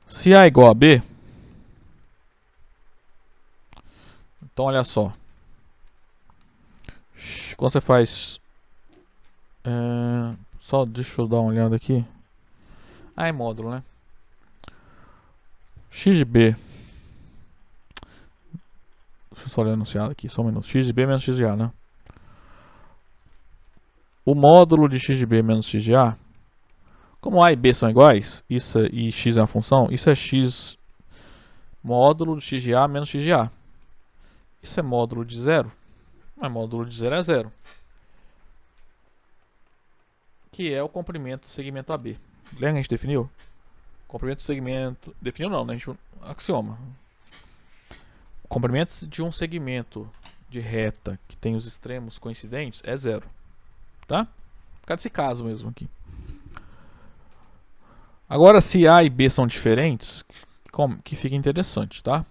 Se A é igual a B, então olha só. Quando você faz... só deixa eu dar uma olhada aqui. É módulo, né? X de B. Deixa eu só olhar o enunciado aqui, só um minuto. X de B menos x de A, né? O módulo de x de B menos x de A, como A e B são iguais, isso e x é uma função, isso é x módulo de x de A menos x de A. Isso é módulo de 0. Mas módulo de 0 é 0. Que é o comprimento do segmento AB. Lembra que a gente definiu? Comprimento do segmento... Definiu não, né? A gente... Axioma. O comprimento de um segmento de reta que tem os extremos coincidentes é 0. Tá? Por causa desse caso mesmo aqui. Agora, se A e B são diferentes, que fica interessante, tá?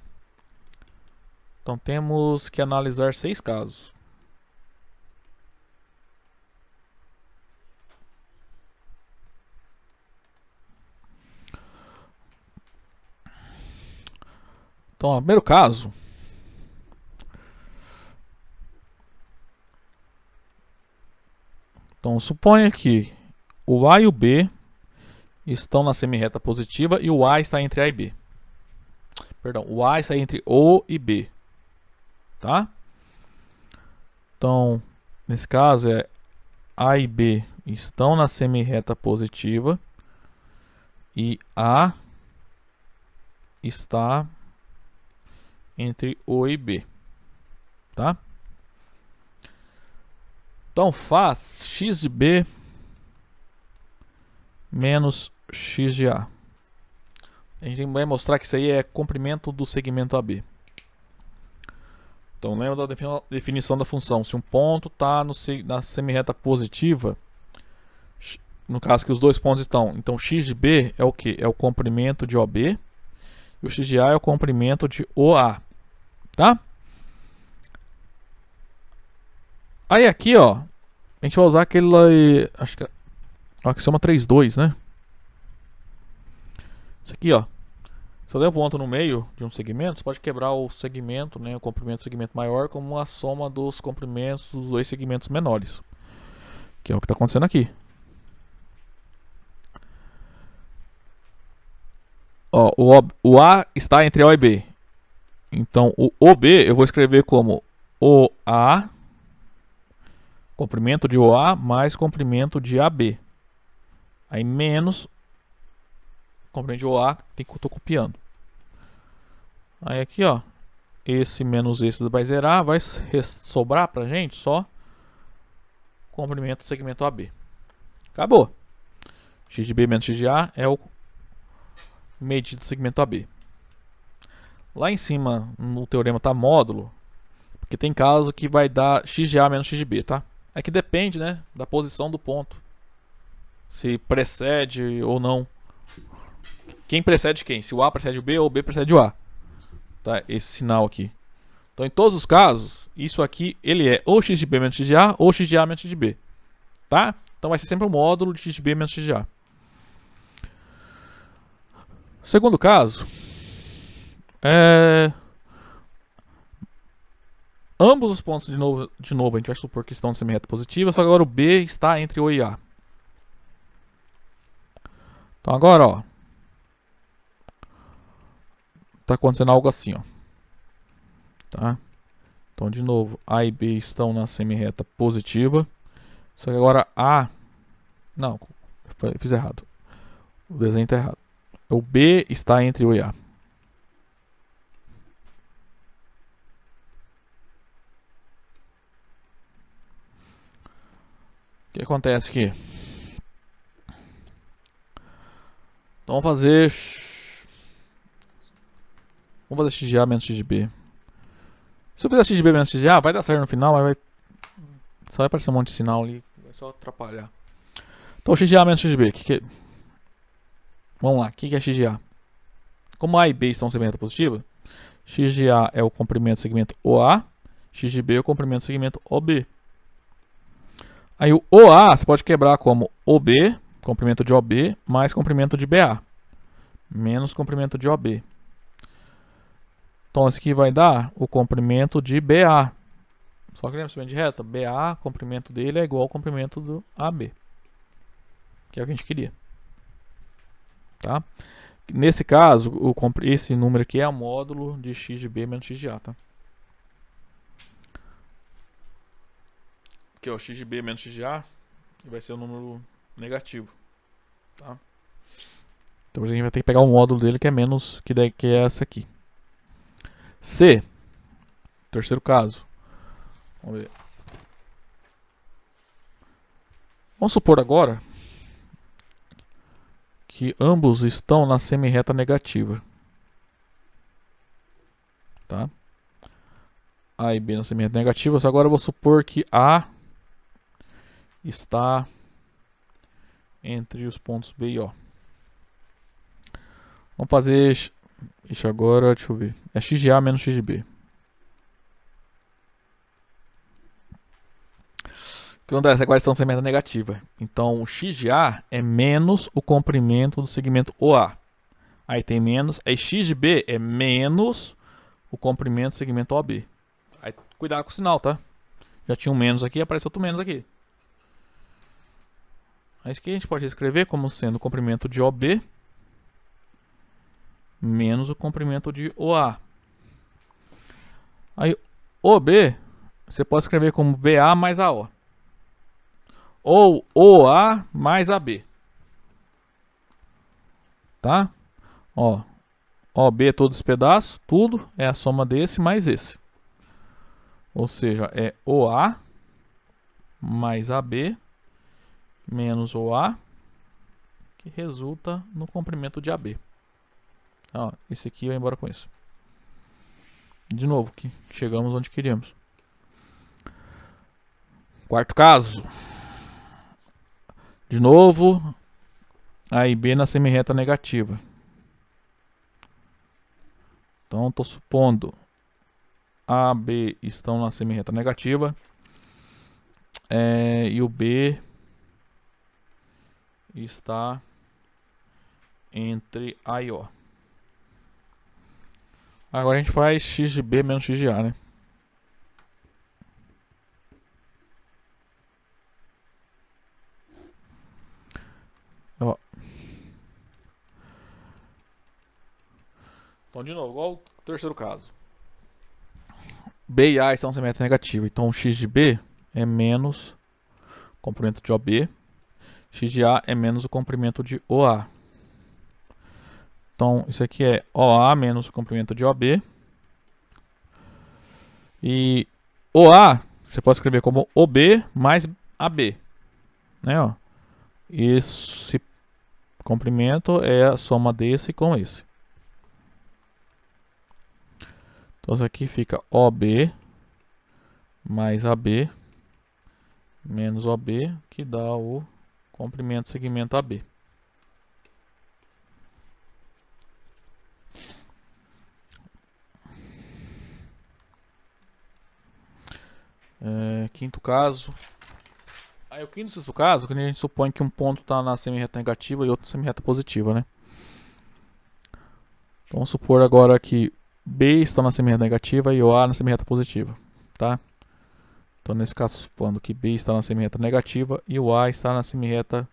Então, temos que analisar 6 casos. Então, ó, primeiro caso. Então, suponha que o A e o B estão na semirreta positiva e o A está entre A e B. Perdão, o A está entre O e B. Tá? Então, nesse caso é A e B estão na semirreta positiva e A está entre O e B. Tá? Então faz x de B menos x de A. A gente vai mostrar que isso aí é comprimento do segmento AB. Então lembra da definição da função. Se um ponto está na semirreta positiva, no caso que os dois pontos estão, então x de B é o que? É o comprimento de OB. E o x de A é o comprimento de OA. Tá? Aí aqui, ó, a gente vai usar aquele, acho que é o axioma 3,2, né? Isso aqui, ó. Se eu der um ponto no meio de um segmento, você pode quebrar o segmento, né, o comprimento do segmento maior como a soma dos comprimentos dos dois segmentos menores. Que é o que está acontecendo aqui. Ó, o A está entre O e B. Então, o OB eu vou escrever como OA, comprimento de OA mais comprimento de AB. Aí menos comprimento de OA, tem que eu estou copiando. Aí aqui, ó, esse menos esse vai zerar, vai sobrar pra gente só comprimento do segmento AB. Acabou. X de B menos X de A é o medido do segmento AB. Lá em cima, no teorema tá módulo, porque tem caso que vai dar X de A menos X de B, tá? É que depende, né, da posição do ponto. Se precede ou não. Quem precede quem? Se o A precede o B ou o B precede o A. Tá? Esse sinal aqui. Então, em todos os casos, isso aqui, ele é ou X de B menos X de A ou X de A menos X de B. Tá? Então vai ser sempre o módulo de X de B menos X de A. Segundo caso, ambos os pontos, de novo, a gente vai supor que estão na semi-reta positiva, só que agora o B está entre O e A. Então agora, ó, tá acontecendo algo assim, ó. Tá? Então, de novo, A e B estão na semi-reta positiva, só que agora A... Não, eu fiz errado. O desenho está errado. O B está entre O e A. O que acontece aqui? Então vamos fazer X de A menos X de B. Se eu fizer X de B menos X de A, vai dar certo no final, mas só vai aparecer um monte de sinal ali. Vai só atrapalhar. Então X de A menos X de B. Vamos lá, o que é X de A? Como A e B estão semi-reta positiva, X de A é o comprimento do segmento OA, X de B é o comprimento do segmento OB. Aí o OA você pode quebrar como OB, comprimento de OB, mais comprimento de BA, menos comprimento de OB. Então, isso aqui vai dar o comprimento de BA. Só que lembra, segmento de reta, BA, comprimento dele é igual ao comprimento do AB. Que é o que a gente queria. Tá? Nesse caso, esse número aqui é o módulo de X de B menos X de A. Tá? Que é o X de B menos X de A vai ser o número negativo. Tá? Então a gente vai ter que pegar o módulo dele que é menos que é essa aqui. C. Terceiro caso. Vamos ver. Vamos supor agora que ambos estão na semi-reta negativa. Tá? A e B na semi-reta negativa. Só agora eu vou supor que A está entre os pontos B e O. Vamos fazer isso agora, deixa eu ver. É X de A menos X de B. O que acontece? Agora estão sem meta negativa. Então, o X de A é menos o comprimento do segmento OA. Aí tem menos. Aí X de B é menos o comprimento do segmento OB. Aí cuidado com o sinal, tá? Já tinha um menos aqui, apareceu outro menos aqui. Aí isso aqui a gente pode escrever como sendo o comprimento de OB menos o comprimento de OA. Aí OB você pode escrever como BA mais AO. Ou OA mais AB. Tá? Ó, OB todos os pedaços, tudo é a soma desse mais esse. Ou seja, é OA mais AB menos OA, que resulta no comprimento de AB. Ó, esse aqui vai embora com isso. De novo, que chegamos onde queríamos. Quarto caso. De novo, A e B na semi-reta negativa. Então, estou supondo A e B estão na semi-reta negativa. e o B está entre A e O. Agora a gente faz x de B menos x de A, né? Ó. Então, de novo, igual o terceiro caso. B e A estão na simétrica negativa. Então, x de B é menos o comprimento de OB. X de A é menos o comprimento de OA. Então, isso aqui é OA menos o comprimento de OB. E OA, você pode escrever como OB mais AB. Né, ó. Esse comprimento é a soma desse com esse. Então, isso aqui fica OB mais AB menos OB, que dá o comprimento do segmento AB. Quinto caso. Aí o quinto e sexto caso, quando a gente supõe que um ponto está na semirreta negativa e outro na semirreta positiva, né? Então, vamos supor agora que B está na semirreta negativa e OA na semirreta positiva, tá? Então, nesse caso, supondo que B está na semirreta negativa e o A está na semirreta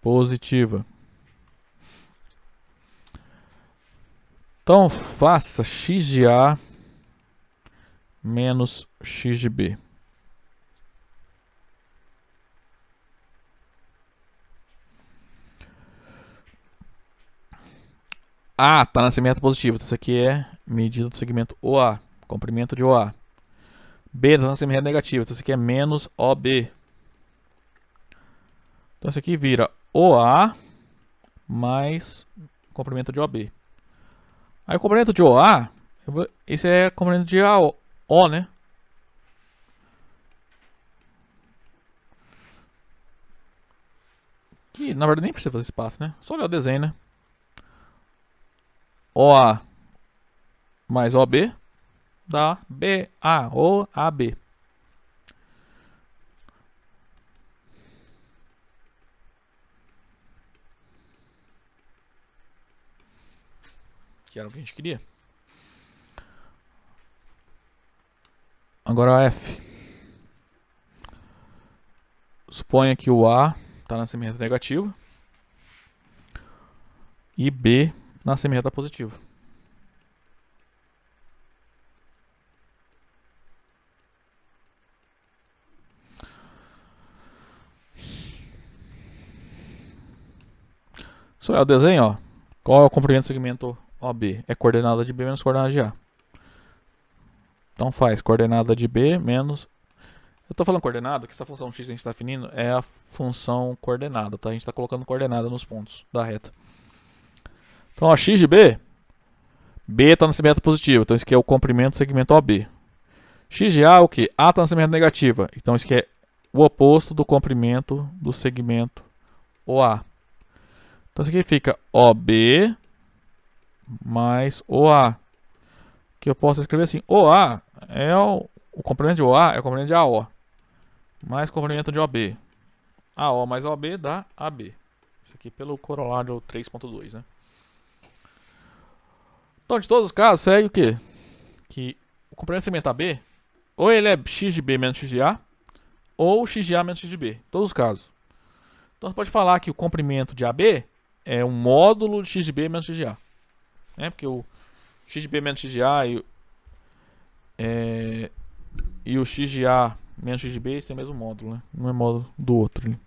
positiva. Então, faça x de A menos x de B. A está na semirreta positiva, então isso aqui é medida do segmento OA, comprimento de OA. B está na semirreta negativa, então isso aqui é menos OB. Então isso aqui vira OA mais comprimento de OB. Aí o comprimento de OA, esse é comprimento de AO, né? Que na verdade nem precisa fazer espaço, né? Só olhar o desenho, né? OA mais OB dá BA ou AB. Que era o que a gente queria. Agora a F. Suponha que o A está na semirreta negativa e B na semirreta positiva. Se olhar o desenho, ó, qual é o comprimento do segmento OB? É coordenada de B menos coordenada de A. Então faz coordenada de B menos... Eu estou falando coordenada, que essa função x que a gente está definindo é a função coordenada, tá? A gente está colocando coordenada nos pontos da reta. Então, ó, x de B, B está na semirreta positiva, então isso aqui é o comprimento do segmento OB. X de A é o que? A está na semirreta negativa, então isso aqui é o oposto do comprimento do segmento OA. Então isso aqui fica OB mais OA. Que eu posso escrever assim, OA é o comprimento de OA é o comprimento de AO mais comprimento de OB. AO mais OB dá AB. Isso aqui pelo corolário 3.2, né? Então, de todos os casos, segue o quê? Que o comprimento do segmento AB, ou ele é x de B menos x de A, ou x de A menos x de B. Todos os casos. Então, você pode falar que o comprimento de AB é um módulo de x de B menos x de A. Né? Porque o x de B menos x de A e o x de A menos x de B esse é o mesmo módulo, né? Não é módulo do outro. Né?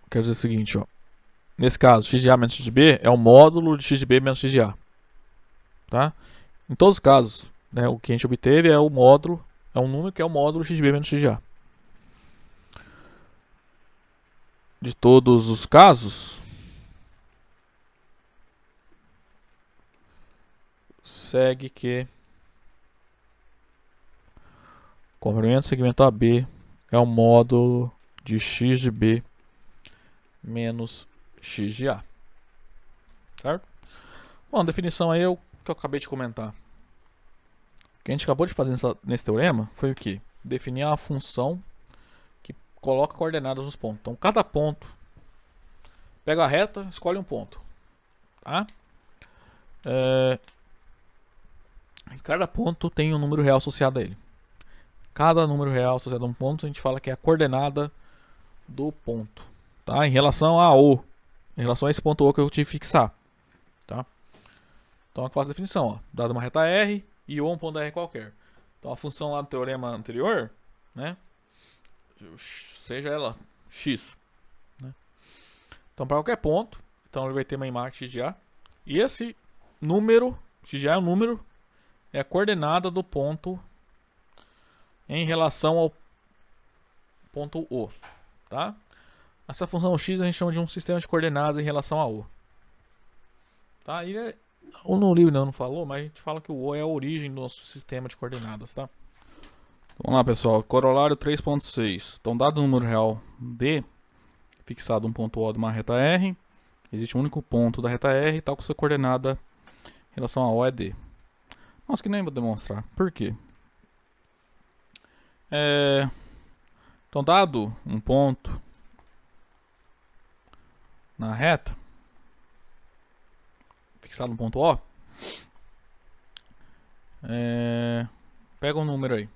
Quer dizer o seguinte, ó. Nesse caso, x de A menos x de B é o módulo de x de B menos x de A. Tá? Em todos os casos, né, o que a gente obteve é o módulo, é um número que é o módulo x de B menos x de A. De todos os casos, segue que o comprimento do segmento AB é o módulo de x de B menos x de A. Certo? Bom, a definição aí é o que eu acabei de comentar. O que a gente acabou de fazer nesse teorema foi o que? Definir a função que coloca coordenadas nos pontos. Então, cada ponto, pega a reta, escolhe um ponto. Tá? Cada ponto tem um número real associado a ele. Cada número real associado a um ponto, a gente fala que é a coordenada do ponto. Tá? Em relação a O. Em relação a esse ponto O que eu tive que fixar. Tá? Então, eu faço a definição. Ó. Dada uma reta R e O um ponto R qualquer. Então, a função lá do teorema anterior, né? Seja ela x. Né? Então, para qualquer ponto, então ele vai ter uma imagem x de A. E esse número, x de A é um número, é a coordenada do ponto em relação ao ponto O. Tá? Essa função x a gente chama de um sistema de coordenadas em relação a O. Tá? E ou no livro não falou, mas a gente fala que o O é a origem do nosso sistema de coordenadas. Tá? Vamos lá, pessoal. Corolário 3.6. Então, dado o número real D, fixado um ponto O de uma reta R, existe um único ponto da reta R, tal que sua coordenada em relação a O é D. Nossa, que nem vou demonstrar. Por quê? Então, dado um ponto na reta, fixado um ponto O, pega um número aí.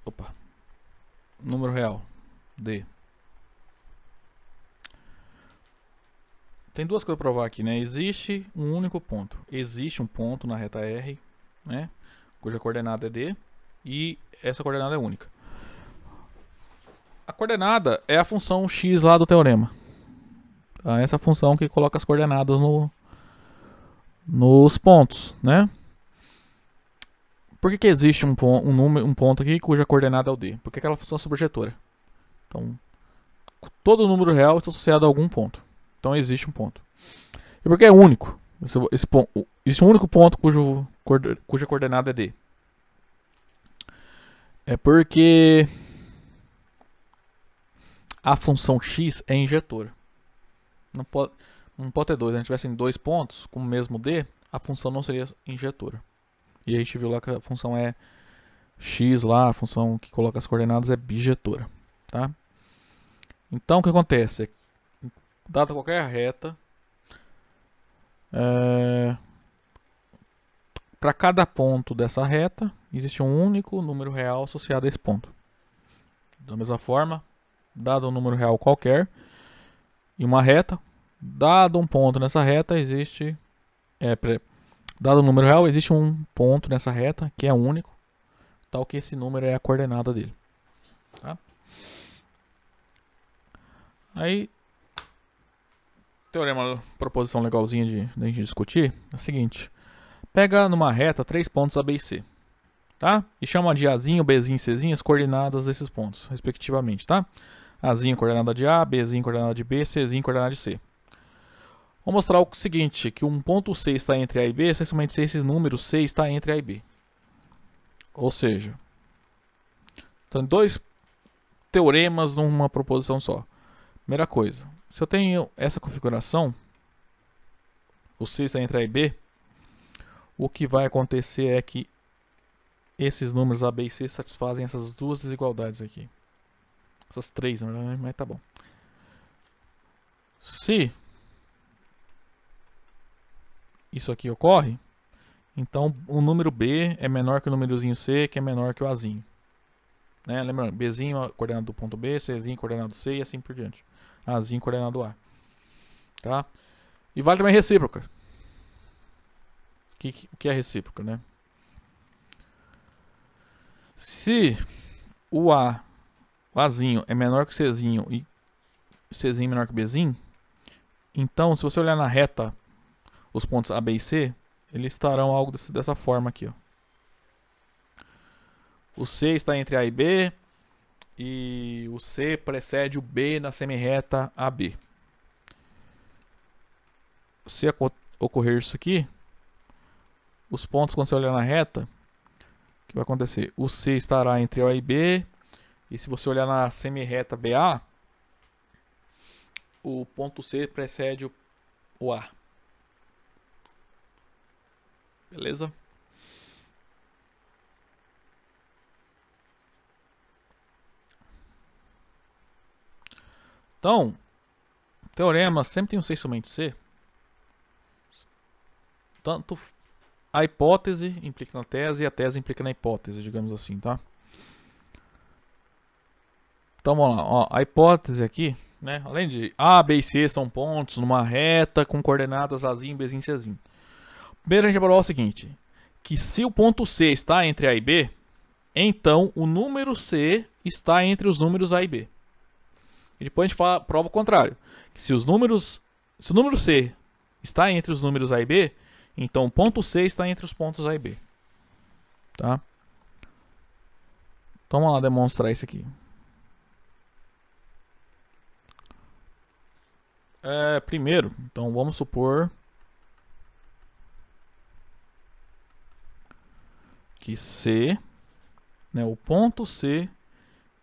Opa. Número real. D. Tem duas coisas para provar aqui, né? Existe um único ponto. Existe um ponto na reta R, né? Cuja coordenada é D. E essa coordenada é única. A coordenada é a função x lá do teorema. Tá? Essa função que coloca as coordenadas nos pontos, né? Por que existe um ponto aqui cuja coordenada é o D? Porque aquela função é subjetora. Então, todo número real está associado a algum ponto. Então, existe um ponto. E por que é único? Existe um único ponto cuja coordenada é D. É porque a função x é injetora. Não pode ter dois. Se a gente tivesse dois pontos com o mesmo D, a função não seria injetora. E a gente viu lá que a função é x lá, a função que coloca as coordenadas é bijetora. Tá? Então, o que acontece? Dada qualquer reta, para cada ponto dessa reta, existe um único número real associado a esse ponto. Da mesma forma, dado um número real qualquer, em uma reta, dado um ponto nessa reta, existe... dado um número real, existe um ponto nessa reta, que é único, tal que esse número é a coordenada dele. Tá? Aí, teorema, proposição legalzinha de gente discutir, é o seguinte. Pega numa reta 3 pontos A, B e C. Tá? E chama de Azinho, Bzinho e Czinho as coordenadas desses pontos, respectivamente. Tá? Azinho coordenada de A, Bzinho coordenada de B, Czinho coordenada de C. Vou mostrar o seguinte, que um ponto C está entre A e B, essencialmente se esse número C está entre A e B. Ou seja, são dois teoremas numa proposição só. Primeira coisa, se eu tenho essa configuração, o C está entre A e B, o que vai acontecer é que esses números A, B e C satisfazem essas duas desigualdades aqui. Essas três, na verdade, mas tá bom. Se isso aqui ocorre, então o número B é menor que o númerozinho C, que é menor que o Azinho. Né? Lembrando, Bzinho coordenado do ponto B, Czinho coordenado do C e assim por diante. Azinho coordenado do A. Tá? E vale também recíproca. O que é recíproca, né? Se o Azinho é menor que o Czinho e Czinho menor que o Bzinho, então se você olhar na reta os pontos A, B e C, eles estarão algo dessa forma aqui. Ó. O C está entre A e B e o C precede o B na semirreta AB. Se ocorrer isso aqui, os pontos quando você olhar na reta, o que vai acontecer? O C estará entre A e B, e se você olhar na semirreta BA, o ponto C precede o A. Beleza? Então, teorema sempre tem um C somente C. Tanto a hipótese implica na tese e a tese implica na hipótese, digamos assim, tá? Então vamos lá, ó, a hipótese aqui, né? Além de A, B e C são pontos numa reta com coordenadas Azinho, Bzinho e Czinho. Primeiro a gente vai provar o seguinte, que se o ponto C está entre A e B, então o número C está entre os números A e B. E depois a gente prova o contrário, que se o número C está entre os números A e B, então o ponto C está entre os pontos A e B. Tá? Então vamos lá demonstrar isso aqui. Primeiro, então vamos supor que C, né, o ponto C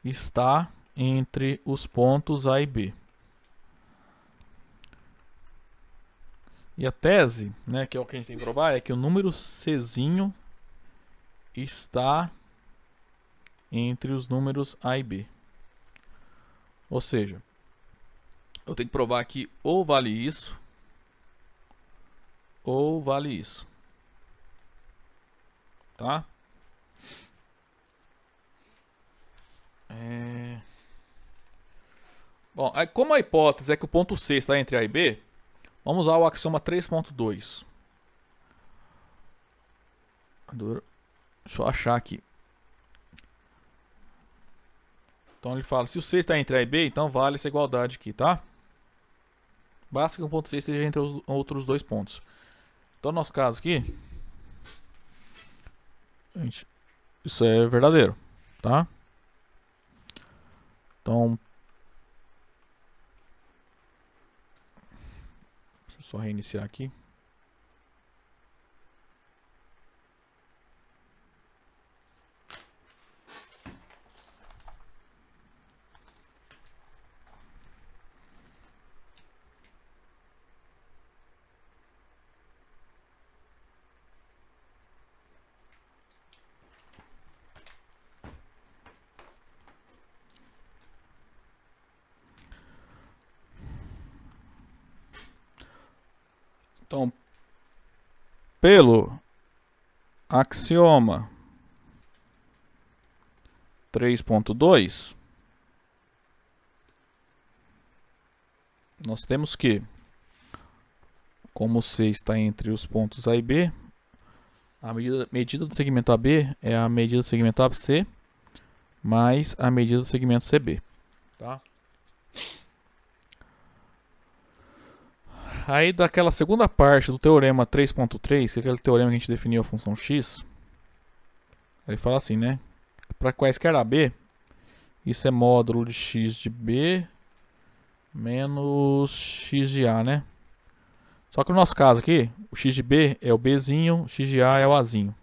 está entre os pontos A e B. E a tese, né, que é o que a gente tem que provar, é que o número Czinho está entre os números A e B. Ou seja, eu tenho que provar que ou vale isso, ou vale isso. Tá? Bom, aí, como a hipótese é que o ponto C está entre A e B, vamos usar o axioma 3.2. Deixa eu achar aqui. Então ele fala, se o C está entre A e B, então vale essa igualdade aqui, tá? Basta que o ponto C esteja entre os outros dois pontos. Então no nosso caso aqui, gente, isso é verdadeiro, tá? Então, deixa eu só reiniciar aqui. Então, pelo axioma 3.2, nós temos que, como C está entre os pontos A e B, a medida do segmento AB é a medida do segmento ABC mais a medida do segmento CB. Tá? Aí daquela segunda parte do teorema 3.3, que é aquele teorema que a gente definiu a função x, ele fala assim, né? Para quaisquer AB, isso é módulo de x de B menos x de A, né? Só que no nosso caso aqui, o x de B é o Bzinho, o x de A é o Azinho.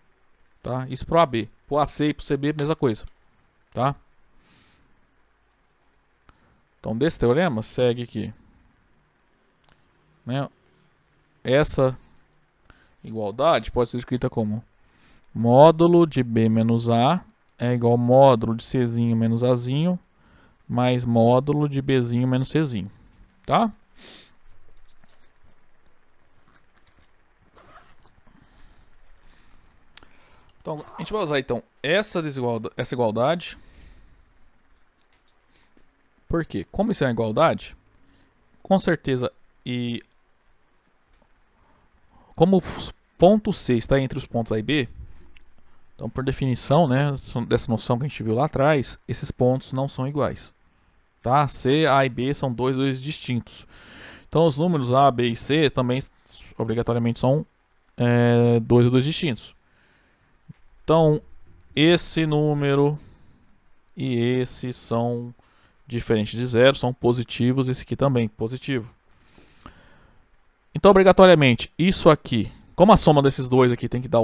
Tá? Isso para o AB. Para o AC e para o CB, mesma coisa. Tá? Então, desse teorema, segue aqui, né? Essa igualdade pode ser escrita como módulo de B menos A é igual ao módulo de Czinho menos Azinho mais módulo de Bzinho menos Czinho. Tá? Então, a gente vai usar então essa igualdade. Por quê? Como isso é uma igualdade, com certeza, e como o ponto C está entre os pontos A e B, então por definição, né, dessa noção que a gente viu lá atrás, esses pontos não são iguais. Tá? C, A e B são dois distintos. Então os números A, B e C também obrigatoriamente são dois distintos. Então esse número e esse são diferentes de zero, são positivos, esse aqui também positivo. Então obrigatoriamente isso aqui, como a soma desses dois aqui tem que dar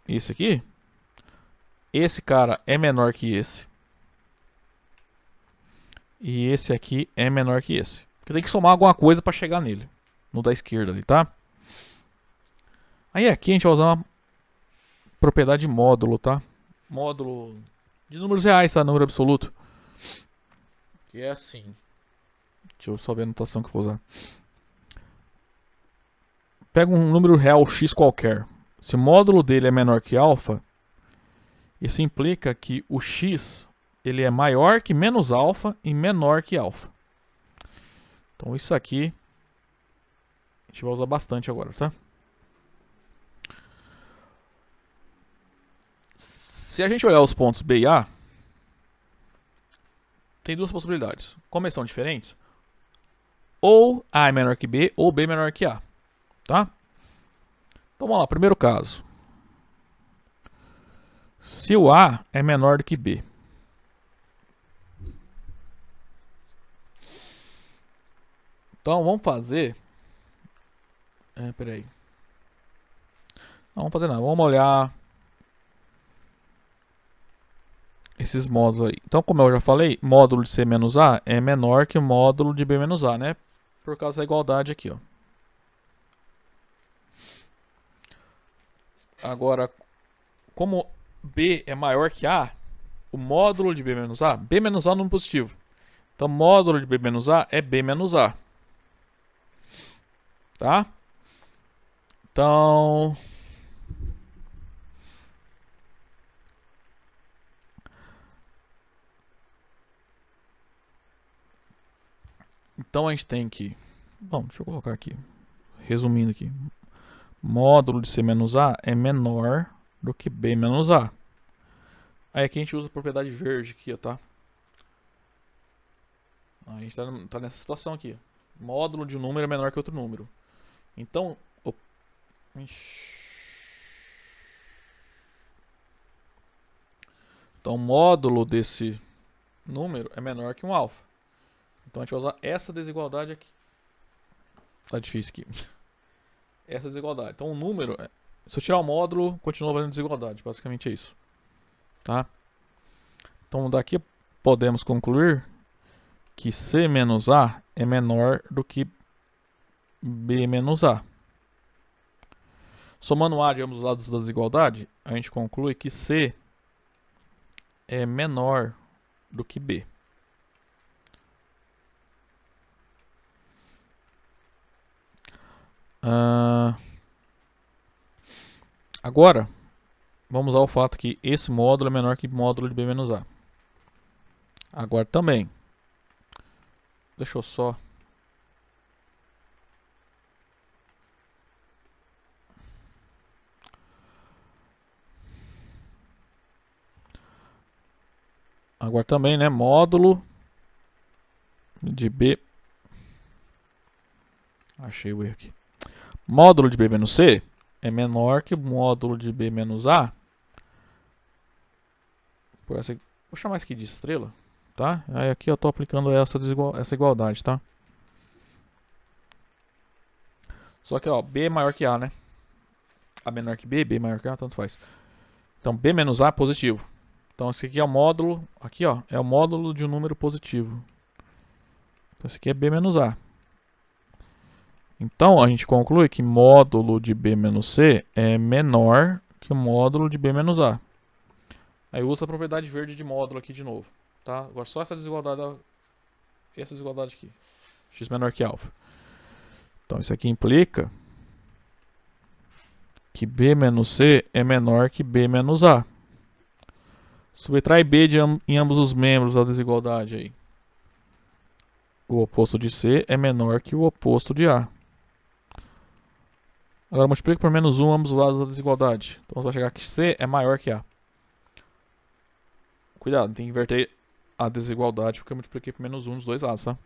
esse aqui, esse cara é menor que esse. E esse aqui é menor que esse. Porque tem que somar alguma coisa para chegar nele. No da esquerda ali, tá? Aí aqui a gente vai usar uma propriedade de módulo, tá? Módulo de números reais, tá? Número absoluto. Que é assim. Deixa eu só ver a notação que eu vou usar. Pega um número real x qualquer. Se o módulo dele é menor que alfa, isso implica que o x ele é maior que menos alfa e menor que alfa. Então isso aqui a gente vai usar bastante agora, tá? Se a gente olhar os pontos B e A, tem duas possibilidades. Como eles são diferentes, ou A é menor que B, ou B é menor que A, tá? Então vamos lá, primeiro caso. Se o A é menor do que B, então vamos fazer... peraí. Não vamos fazer nada, vamos olhar esses módulos aí. Então, como eu já falei, módulo de C menos A é menor que o módulo de B menos A, né? Por causa da igualdade aqui, ó. Agora, como B é maior que A, o módulo de B menos A é um número positivo. Então, módulo de B menos A é B menos A. Tá? Então... Então a gente tem que... Bom, deixa eu colocar aqui. Resumindo aqui. Módulo de C menos A é menor do que B menos A. Aí aqui a gente usa a propriedade verde aqui, tá? A gente tá nessa situação aqui. Módulo de um número é menor que outro número. Então... Então o módulo desse número é menor que um alfa. Então a gente vai usar essa desigualdade aqui. Tá difícil aqui. Essa desigualdade. Então o número, se eu tirar o módulo, continua valendo desigualdade. Basicamente é isso. Tá? Então daqui podemos concluir que C menos A é menor do que B menos A. Somando A de ambos os lados da desigualdade, a gente conclui que C é menor do que B. Agora, vamos ao fato que esse módulo é menor que o módulo de B menos A. Agora também. Deixa eu só... Agora também, né? Módulo de B... Achei o erro aqui. Módulo de B menos C é menor que o módulo de B menos A. Por essa... Vou chamar isso aqui de estrela, tá? Aí aqui eu estou aplicando essa igualdade, tá? Só que, ó, B é maior que A, né? A menor que B, B maior que A, tanto faz. Então, B menos A é positivo. Então, esse aqui é o módulo... Aqui, ó, é o módulo de um número positivo. Então, esse aqui é B menos A. Então, a gente conclui que módulo de B menos C é menor que o módulo de B menos A. Aí usa a propriedade verde de módulo aqui de novo. Tá? Agora só essa desigualdade aqui. X menor que alfa. Então, isso aqui implica que B menos C é menor que B menos A. Subtrai B em ambos os membros da desigualdade aí. O oposto de C é menor que o oposto de A. Agora multiplica por menos 1 ambos os lados da desigualdade. Então vai chegar que C é maior que A. Cuidado, tem que inverter a desigualdade porque eu multipliquei por menos 1 nos dois lados, tá?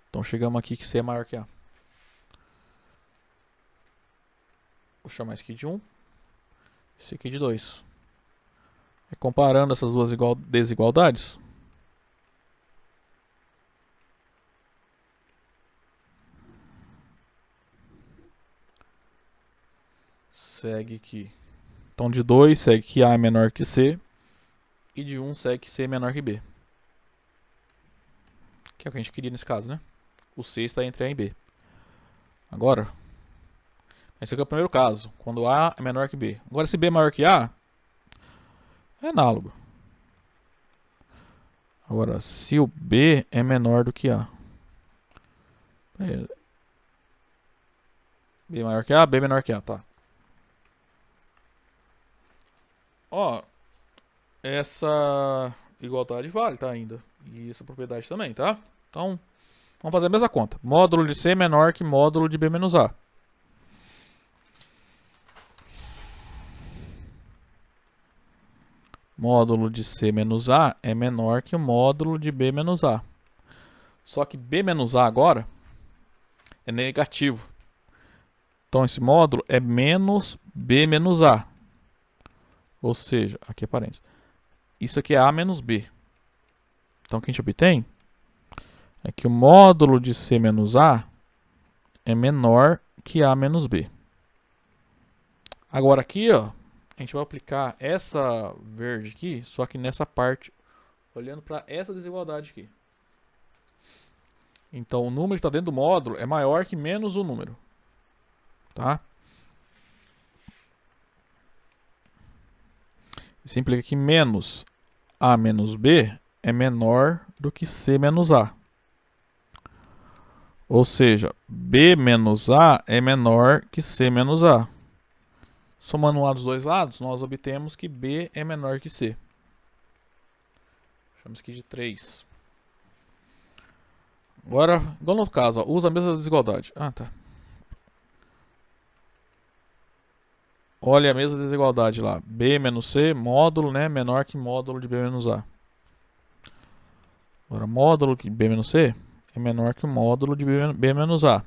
Então chegamos aqui que C é maior que A. Vou chamar esse aqui de 1. Esse aqui de 2. E comparando essas duas desigualdades... Segue que... Então de 2 segue que A é menor que C. E de 1 segue que C é menor que B. Que é o que a gente queria nesse caso, né? O C está entre A e B. Agora, esse aqui é o primeiro caso. Quando A é menor que B. Agora se B é maior que A, é análogo. Agora, se o B é menor do que A. B maior que A, B menor que A, tá. Ó, essa igualdade vale, tá, ainda. E essa propriedade também, tá? Então, vamos fazer a mesma conta. Módulo de C é menor que módulo de B menos A. Módulo de C menos A é menor que o módulo de B menos A. Só que B menos A agora é negativo. Então, esse módulo é menos B menos A. Ou seja, aqui é parênteses. Isso aqui é A menos B. Então, o que a gente obtém é que o módulo de C menos A é menor que A menos B. Agora aqui, ó, a gente vai aplicar essa verde aqui, só que nessa parte, olhando para essa desigualdade aqui. Então, o número que está dentro do módulo é maior que menos o número. Tá? Isso implica que menos A menos B é menor do que C menos A. Ou seja, B menos A é menor que C menos A. Somando lá dos dois lados, nós obtemos que B é menor que C. Chamamos aqui de 3. Agora, igual no outro caso, ó, usa a mesma desigualdade. Ah, tá. Olha a mesma desigualdade lá. B menos C, módulo, né, menor que módulo de B menos A. Agora, módulo de B menos C é menor que o módulo de B menos A.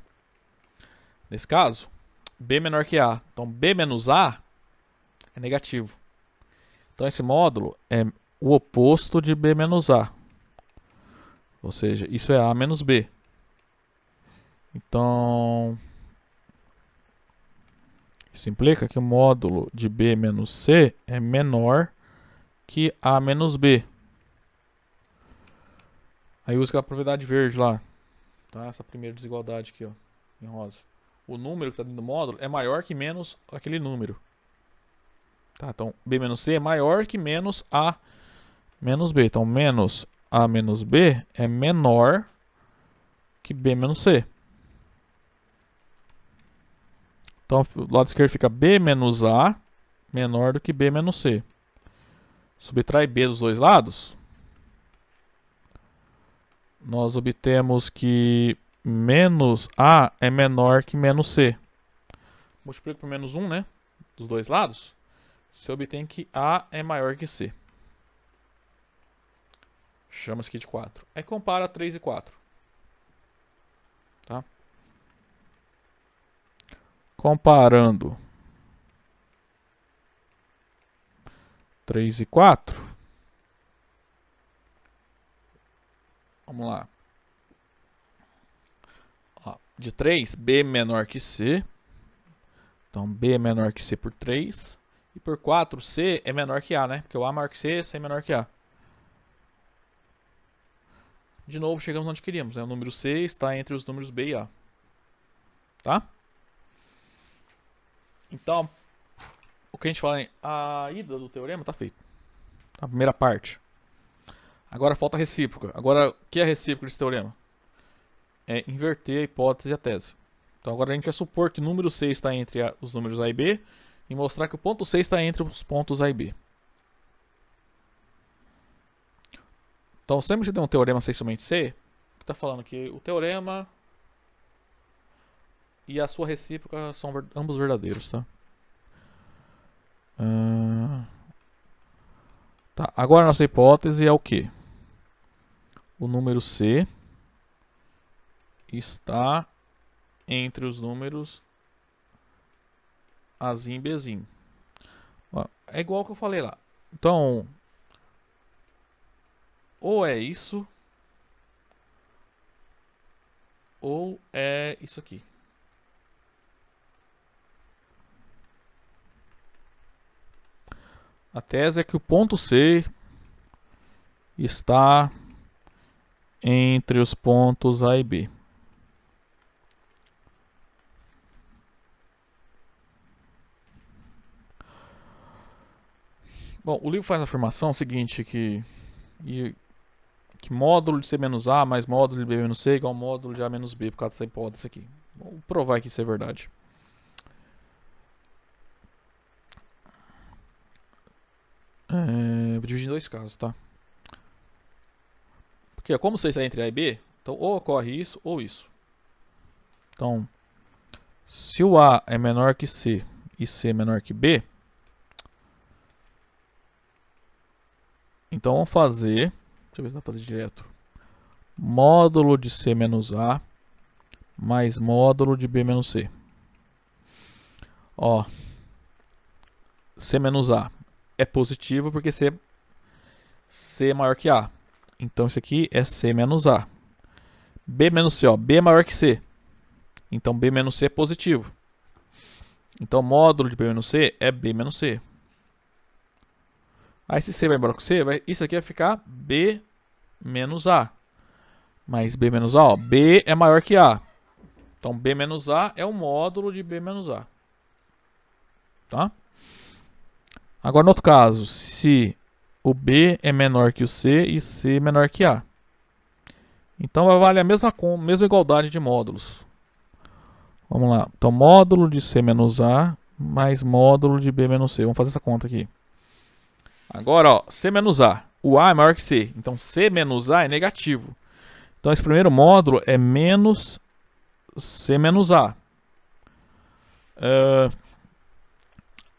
Nesse caso, B menor que A. Então, B menos A é negativo. Então, esse módulo é o oposto de B menos A. Ou seja, isso é A menos B. Então, isso implica que o módulo de B menos C é menor que A menos B. Aí usa aquela propriedade verde lá. Tá? Essa primeira desigualdade aqui, ó, em rosa. O número que está dentro do módulo é maior que menos aquele número. Tá? Então, B menos C é maior que menos A menos B. Então, menos A menos B é menor que B menos C. Então, do lado esquerdo fica B menos A menor do que B menos C. Subtrai B dos dois lados. Nós obtemos que menos A é menor que menos C. Multiplico por menos 1, né? Dos dois lados. Você obtém que A é maior que C. Chama-se aqui de 4. Aí compara 3 e 4. Tá? Comparando 3 e 4. Vamos lá. Ó, de 3, B menor que C. Então, B é menor que C por 3. E por 4, C é menor que A, né? Porque o A é maior que C, C é menor que A. De novo, chegamos onde queríamos, né? O número C está entre os números B e A. Tá? Então, o que a gente fala em a ida do teorema está feito. A primeira parte. Agora falta a recíproca. Agora, o que é a recíproca desse teorema? É inverter a hipótese e a tese. Então agora a gente vai supor que o número C está entre os números A e B e mostrar que o ponto C está entre os pontos A e B. Então sempre que você tem um teorema C somente C, está falando que o teorema e a sua recíproca são ambos verdadeiros, tá? Tá, agora a nossa hipótese é o quê? O número C está entre os números Azinho e Bzinho. É igual ao que eu falei lá. Então, ou é isso, ou é isso aqui. A tese é que o ponto C está entre os pontos A e B. Bom, o livro faz a afirmação seguinte, que que módulo de C menos A mais módulo de B menos C é igual ao módulo de A menos B, por causa dessa hipótese aqui. Vou provar que isso é verdade. Vou dividir em dois casos, tá? Porque como C está entre A e B, então ou ocorre isso ou isso. Então, se o A é menor que C e C é menor que B, então vamos fazer, deixa eu ver se dá pra fazer direto, módulo de C menos A mais módulo de B menos C. Ó, C menos A é positivo porque C é maior que A. Então isso aqui é C menos A. B menos C, ó, B é maior que C. Então B menos C é positivo. Então módulo de B menos C é B menos C. Aí se C vai embora com C, isso aqui vai ficar B menos A. Mas B menos A, ó, B é maior que A. Então B menos A é o módulo de B menos A. Tá? Agora no outro caso, se o B é menor que o C e C é menor que A. Então vai valer a mesma igualdade de módulos. Vamos lá. Então módulo de C menos A mais módulo de B menos C. Vamos fazer essa conta aqui. Agora, ó, C menos A. O A é maior que C. Então C menos A é negativo. Então esse primeiro módulo é menos C menos A.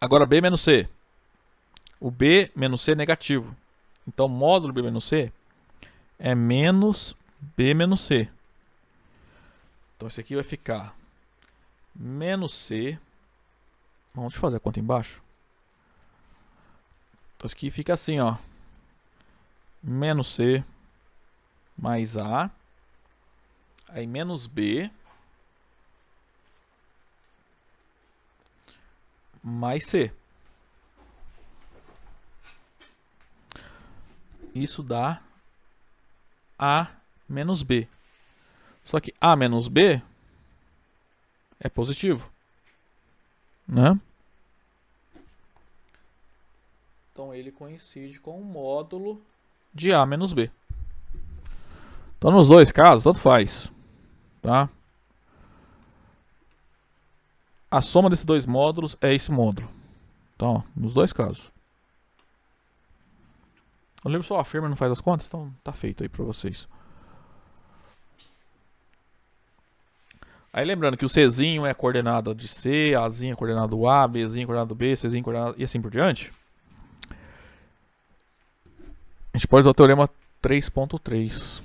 Agora B menos C. O B menos C é negativo. Então módulo B menos C é menos B menos C. Então esse aqui vai ficar menos C. Vamos fazer a conta embaixo. Então isso aqui fica assim, ó. Menos C mais A. Aí menos B mais C. Isso dá A menos B. Só que A menos B é positivo, né? Então ele coincide com o módulo de A menos B. Então nos dois casos, tanto faz, tá? A soma desses dois módulos é esse módulo. Então, ó, nos dois casos. Eu lembro só afirma, não faz as contas, então tá feito aí pra vocês. Aí lembrando que o Czinho é coordenada de C, Azinho é coordenada do A, Bzinho é coordenada do B, Czinho é coordenada e assim por diante. A gente pode usar o teorema 3.3.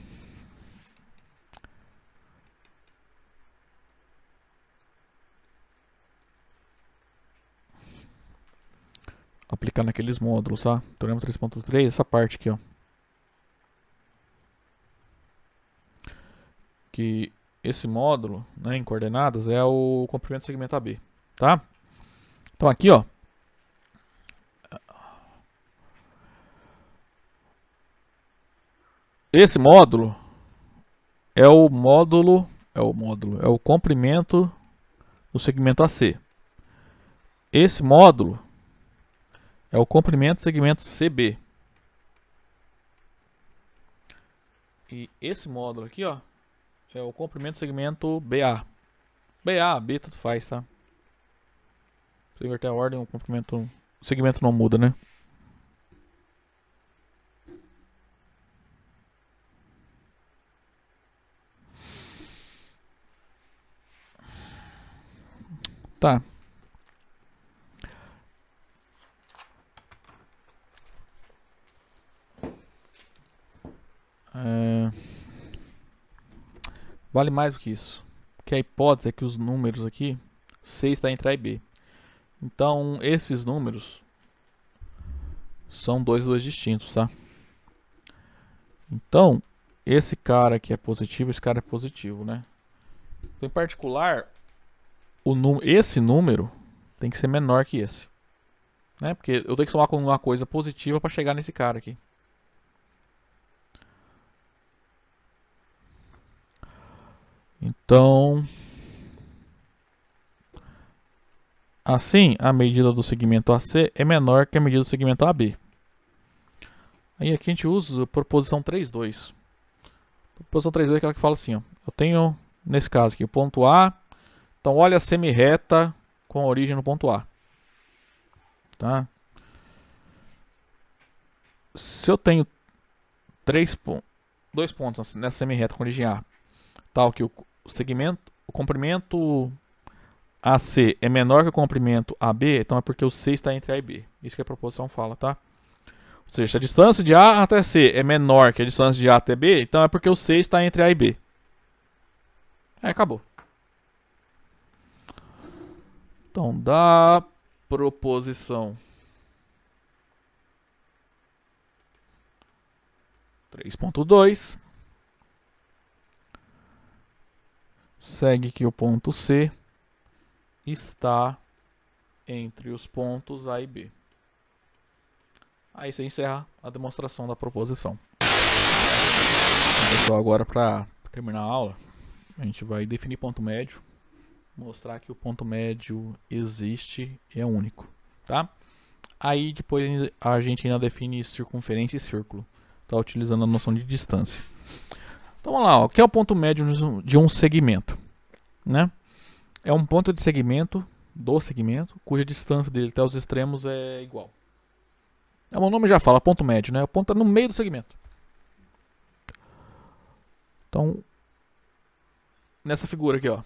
Aplicar naqueles módulos, tá? Teorema 3.3, essa parte aqui, ó. Que esse módulo, né, em coordenadas, é o comprimento do segmento AB, tá? Então aqui, ó. Esse módulo é o comprimento do segmento AC. Esse módulo é o comprimento do segmento CB. E esse módulo aqui, ó, é o comprimento do segmento BA. BA, B, tanto faz, tá? Se inverter a ordem, o segmento não muda, né? Tá. Vale mais do que isso. Porque a hipótese é que os números aqui, C está entre A e B. Então, esses números são dois distintos, tá? Então, esse cara aqui é positivo, esse cara é positivo, né? Então, em particular, esse número tem que ser menor que esse. Né? Porque eu tenho que somar com uma coisa positiva para chegar nesse cara aqui. Então, assim, a medida do segmento AC é menor que a medida do segmento AB. Aí aqui a gente usa a proposição 3.2. Proposição 3b é aquela que fala assim, ó. Eu tenho, nesse caso aqui, o ponto A. Então, olha a semi-reta com a origem no ponto A. Tá? Se eu tenho dois pontos nessa semi-reta com origem A, tal que o comprimento AC é menor que o comprimento AB, então é porque o C está entre A e B. Isso que a proposição fala, tá? Ou seja, se a distância de A até C é menor que a distância de A até B, então é porque o C está entre A e B. Aí acabou. Então, da proposição 3.2, segue que o ponto C está entre os pontos A e B. Aí você encerra a demonstração da proposição. Só agora, para terminar a aula, a gente vai definir ponto médio, mostrar que o ponto médio existe e é único, tá? Aí depois a gente ainda define circunferência e círculo, tá? Utilizando a noção de distância. Então vamos lá, ó. O que é o ponto médio de um segmento, né? É um ponto de segmento do segmento cuja distância dele até os extremos é igual. O nome já fala, ponto médio, né? O ponto está no meio do segmento. Então, nessa figura aqui, ó,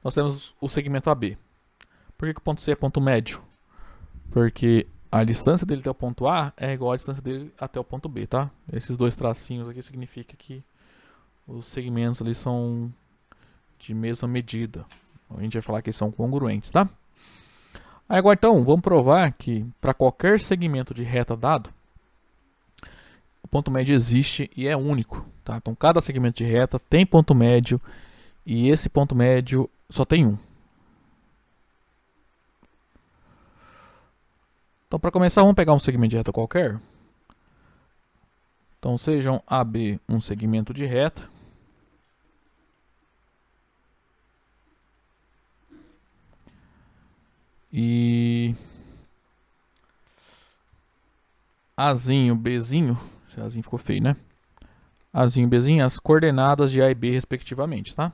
nós temos o segmento AB. Por que o ponto C é ponto médio? Porque a distância dele até o ponto A é igual à distância dele até o ponto B, tá? Esses dois tracinhos aqui significa que os segmentos ali são de mesma medida. A gente vai falar que eles são congruentes, tá? Aí agora então, vamos provar que para qualquer segmento de reta dado, o ponto médio existe e é único, tá? Então cada segmento de reta tem ponto médio e esse ponto médio só tem um. Então para começar, vamos pegar um segmento de reta qualquer. Então sejam AB um segmento de reta. E Azinho, Bzinho, Azinho ficou feio, né? Azinho, Bzinho, as coordenadas de A e B respectivamente, tá?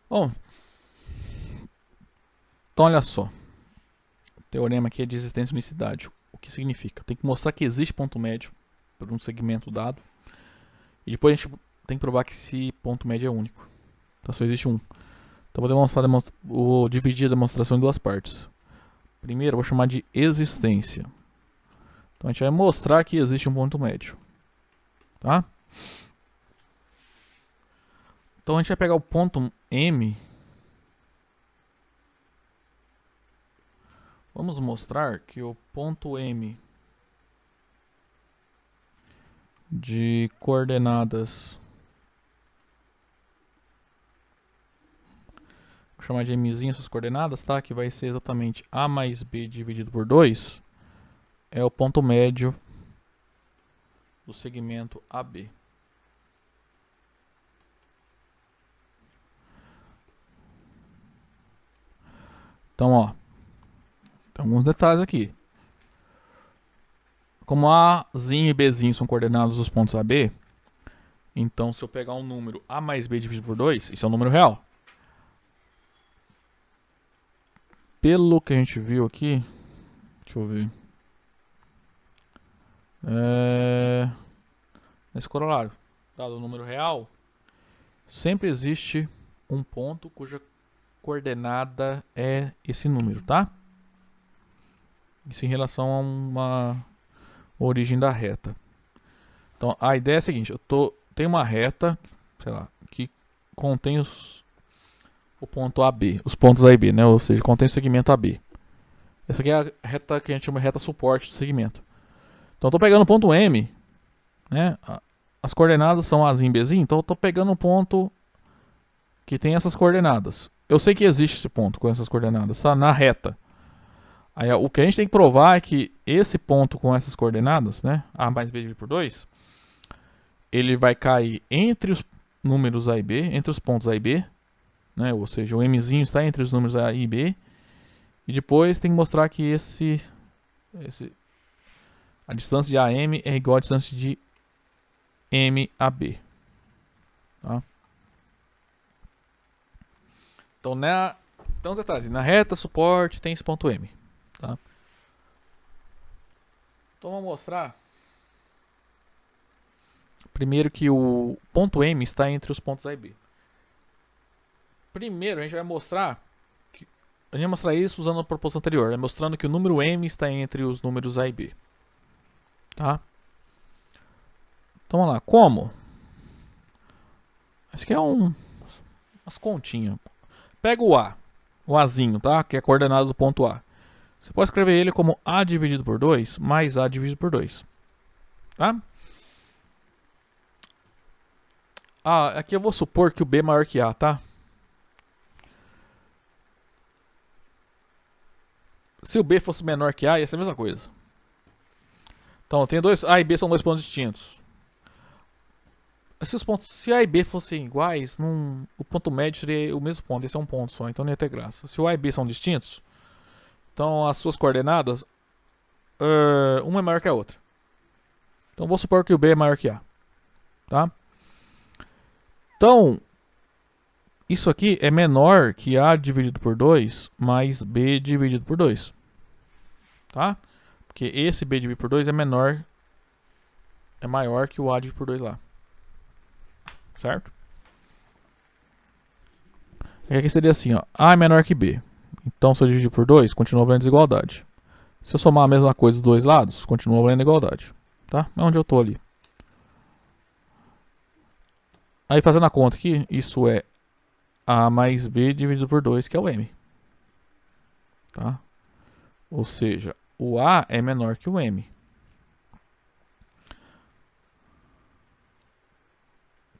Bom, então olha só. O teorema aqui é de existência e unicidade. O que significa? Tem que mostrar que existe ponto médio para um segmento dado. E depois a gente tem que provar que esse ponto médio é único. Então só existe um. Então vou dividir a demonstração em duas partes. Primeiro eu vou chamar de existência. Então a gente vai mostrar que existe um ponto médio. Tá? Então a gente vai pegar o ponto M. Vamos mostrar que o ponto M de coordenadas, vou chamar de Mzinho essas coordenadas, tá? Que vai ser exatamente A mais B dividido por 2, é o ponto médio do segmento AB. Então, ó, tem alguns detalhes aqui. Como Azinho e Bzinho são coordenados dos pontos AB, então se eu pegar um número A mais B dividido por 2, isso é um número real. Pelo que a gente viu aqui, deixa eu ver. Nesse corolário, dado o número real, sempre existe um ponto cuja coordenada é esse número, tá? Isso em relação a uma origem da reta. Então a ideia é a seguinte: tenho uma reta, sei lá, que contém o ponto AB, os pontos A e B, né? Ou seja, contém o segmento AB. Essa aqui é a reta que a gente chama de reta suporte do segmento. Então eu tô pegando o ponto M, né? As coordenadas são Azinho e Bzinho, então eu tô pegando um ponto que tem essas coordenadas. Eu sei que existe esse ponto com essas coordenadas, tá? Na reta. Aí o que a gente tem que provar é que esse ponto com essas coordenadas, né? A mais B dividido por 2, ele vai cair entre os números A e B, entre os pontos A e B, né? Ou seja, o Mzinho está entre os números A e B. E depois tem que mostrar que a distância de AM é igual à distância de M a B. Tá? Então, detalhes, na reta suporte tem esse ponto M. Tá? Então vamos mostrar primeiro que o ponto M está entre os pontos A e B. Primeiro a gente vai mostrar isso usando a proposta anterior, mostrando que o número M está entre os números A e B. Tá? Então vamos lá, como? Acho que é umas continhas. Pega o Azinho, tá? Que é a coordenada do ponto A. Você pode escrever ele como A dividido por 2 mais A dividido por 2. Tá? Aqui eu vou supor que o B é maior que A, tá? Se o B fosse menor que A, ia ser a mesma coisa. Então, tem A e B são dois pontos distintos. Se A e B fossem iguais, o ponto médio seria o mesmo ponto. Esse é um ponto só, então não ia ter graça. Se o A e B são distintos, então as suas coordenadas, uma é maior que a outra. Então vou supor que o B é maior que A. Tá? Então, isso aqui é menor que A dividido por 2 mais B dividido por 2. Tá? Porque esse B dividido por 2 é maior que o A dividido por 2 lá. Certo? E aqui seria assim, ó. A é menor que B. Então, se eu dividir por 2, continua valendo desigualdade. Se eu somar a mesma coisa dos dois lados, continua valendo igualdade. Tá? É onde eu tô ali. Aí, fazendo a conta aqui, isso é A mais B dividido por 2, que é o M. Tá? Ou seja, o A é menor que o M.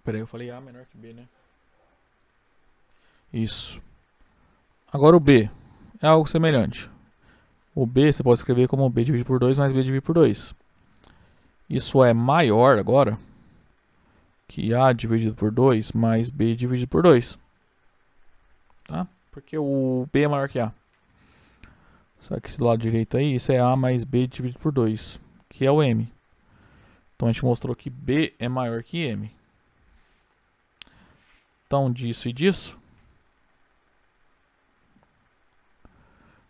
Peraí, eu falei A menor que B, né? Isso. Agora o B é algo semelhante. O B você pode escrever como B dividido por 2 mais B dividido por 2. Isso é maior agora que A dividido por 2 mais B dividido por 2. Tá? Porque o B é maior que A. Só que esse do lado direito aí, isso é A mais B dividido por 2, que é o M. Então a gente mostrou que B é maior que M. Então, disso e disso,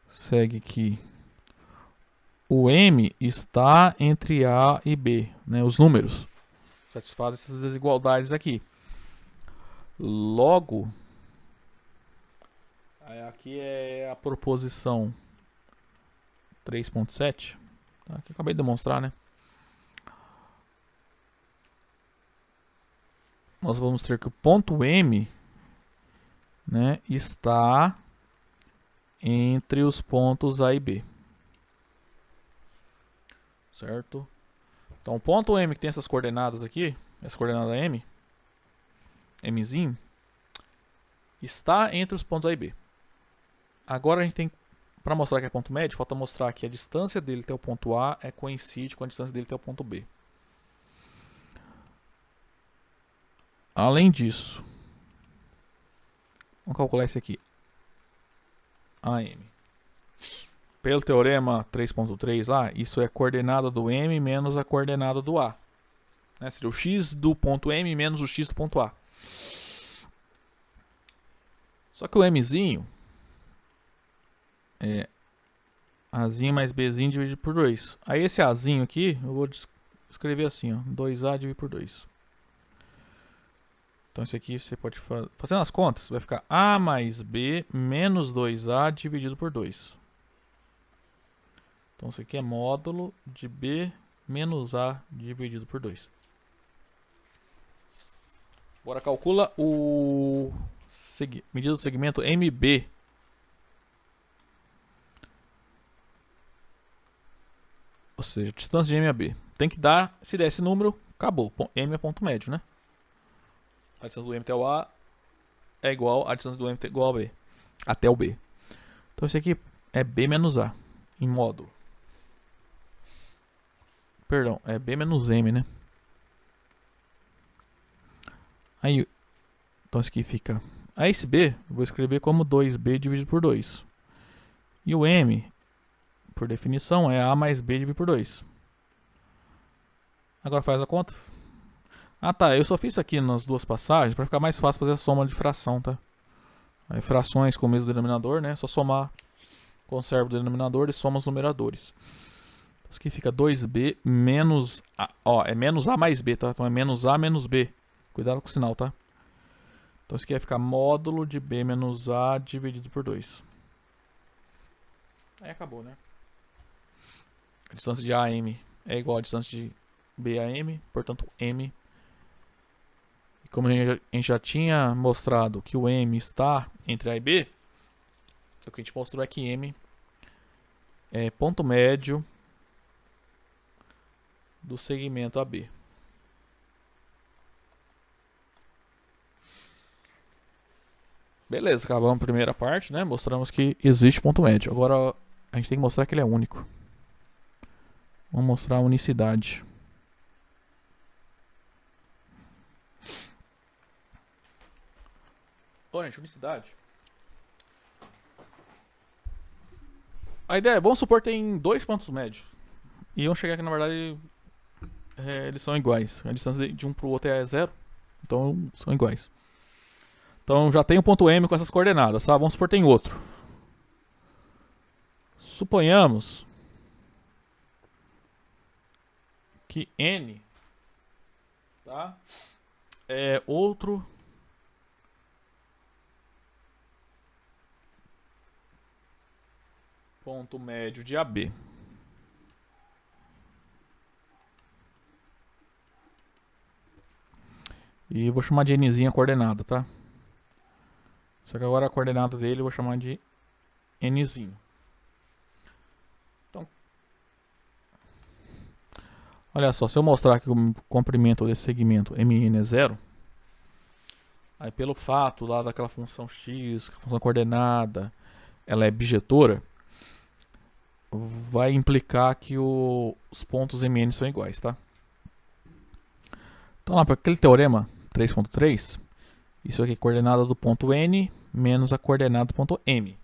segue que o M está entre A e B, né? Os números satisfazem essas desigualdades aqui. Logo, aqui é a proposição 3.7, tá? Que eu acabei de demonstrar, né? Nós vamos ter que o ponto M, né, está entre os pontos A e B. Certo? Então, o ponto M que tem essas coordenadas aqui, essa coordenada M, Mzinho, está entre os pontos A e B. Agora a gente tem, para mostrar que é ponto médio, falta mostrar que a distância dele até o ponto A coincide com a distância dele até o ponto B. Além disso, vamos calcular esse aqui. AM. Pelo teorema 3.3 lá, isso é a coordenada do M menos a coordenada do A. Né? Seria o x do ponto M menos o x do ponto A. Só que o Mzinho é Azinho mais Bzinho dividido por 2. Aí esse Azinho aqui, eu vou escrever assim, ó, 2A dividido por 2. Então esse aqui você pode fazendo as contas, vai ficar A mais B menos 2A dividido por 2. Então isso aqui é módulo de B menos A dividido por 2. Agora calcula medida do segmento MB. Ou seja, distância de M a B. Tem que dar, se der esse número, acabou. M é ponto médio, né? A distância do M até o A é igual a distância do M igual ao B. Até o B. Então esse aqui é B menos A em módulo. Perdão, é B menos M, né? Aí, então isso aqui fica... A esse B, eu vou escrever como 2B dividido por 2. E o M, por definição, é A mais B dividido por 2. Agora faz a conta. Ah tá, eu só fiz isso aqui nas duas passagens para ficar mais fácil fazer a soma de fração, tá? Aí frações com o mesmo denominador, né? Só somar, conserva o denominador e soma os numeradores. Isso aqui fica 2B menos A. Ó, é menos A mais B, tá? Então é menos A menos B. Cuidado com o sinal, tá? Então isso aqui vai ficar módulo de B menos A dividido por 2. Aí acabou, né? A distância de A a M é igual a distância de B a M, portanto M. E como a gente já tinha mostrado que o M está entre A e B, o que a gente mostrou é que M é ponto médio do segmento AB. Beleza, acabamos a primeira parte, né? Mostramos que existe ponto médio. Agora a gente tem que mostrar que ele é único. Vamos mostrar a unicidade. Olha, gente, unicidade. A ideia é, vamos supor que tem dois pontos médios. E vamos chegar aqui, na verdade, eles são iguais. A distância de um para o outro é zero. Então, são iguais. Então, já tem o ponto M com essas coordenadas, tá? Vamos supor que tem outro. Suponhamos que N, tá? É outro ponto médio de AB. E eu vou chamar de Nzinha coordenada, tá? Só que agora a coordenada dele eu vou chamar de Nzinho. Então, olha só, se eu mostrar que o comprimento desse segmento MN é zero, aí pelo fato lá daquela função x, a função coordenada, ela é bijetora, vai implicar que os pontos MN são iguais, tá? Então lá para aquele teorema 3.3, isso aqui é a coordenada do ponto N menos a coordenada do ponto M.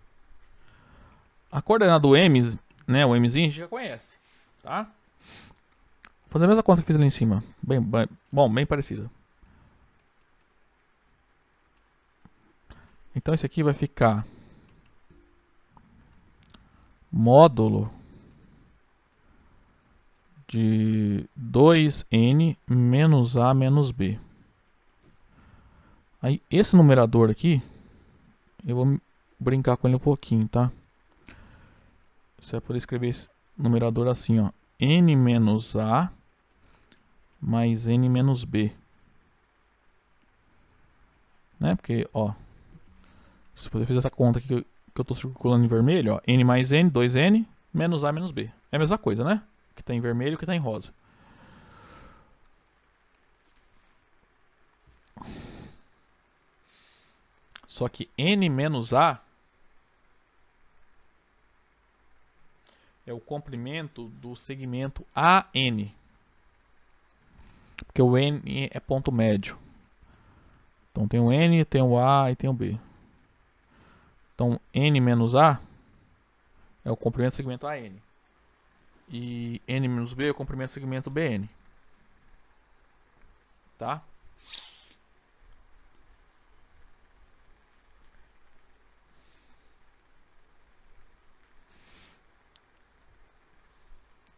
A coordenada do M, né, o Mzinho, a gente já conhece, tá? Vou fazer a mesma conta que fiz ali em cima, bem parecida. Então esse aqui vai ficar módulo de 2n menos a menos b. Aí esse numerador aqui, eu vou brincar com ele um pouquinho, tá? Você vai poder escrever esse numerador assim, ó. N menos a mais n menos b. Né? Porque, ó, se você fizer essa conta aqui que eu estou circulando em vermelho, ó, n mais n, 2n, menos a menos b. É a mesma coisa, né? Que está em vermelho e que está em rosa. Só que n menos a é o comprimento do segmento AN. Porque o N é ponto médio. Então tem o N, tem o A e tem o B. Então N menos A é o comprimento do segmento AN. E N menos B é o comprimento do segmento BN. Tá?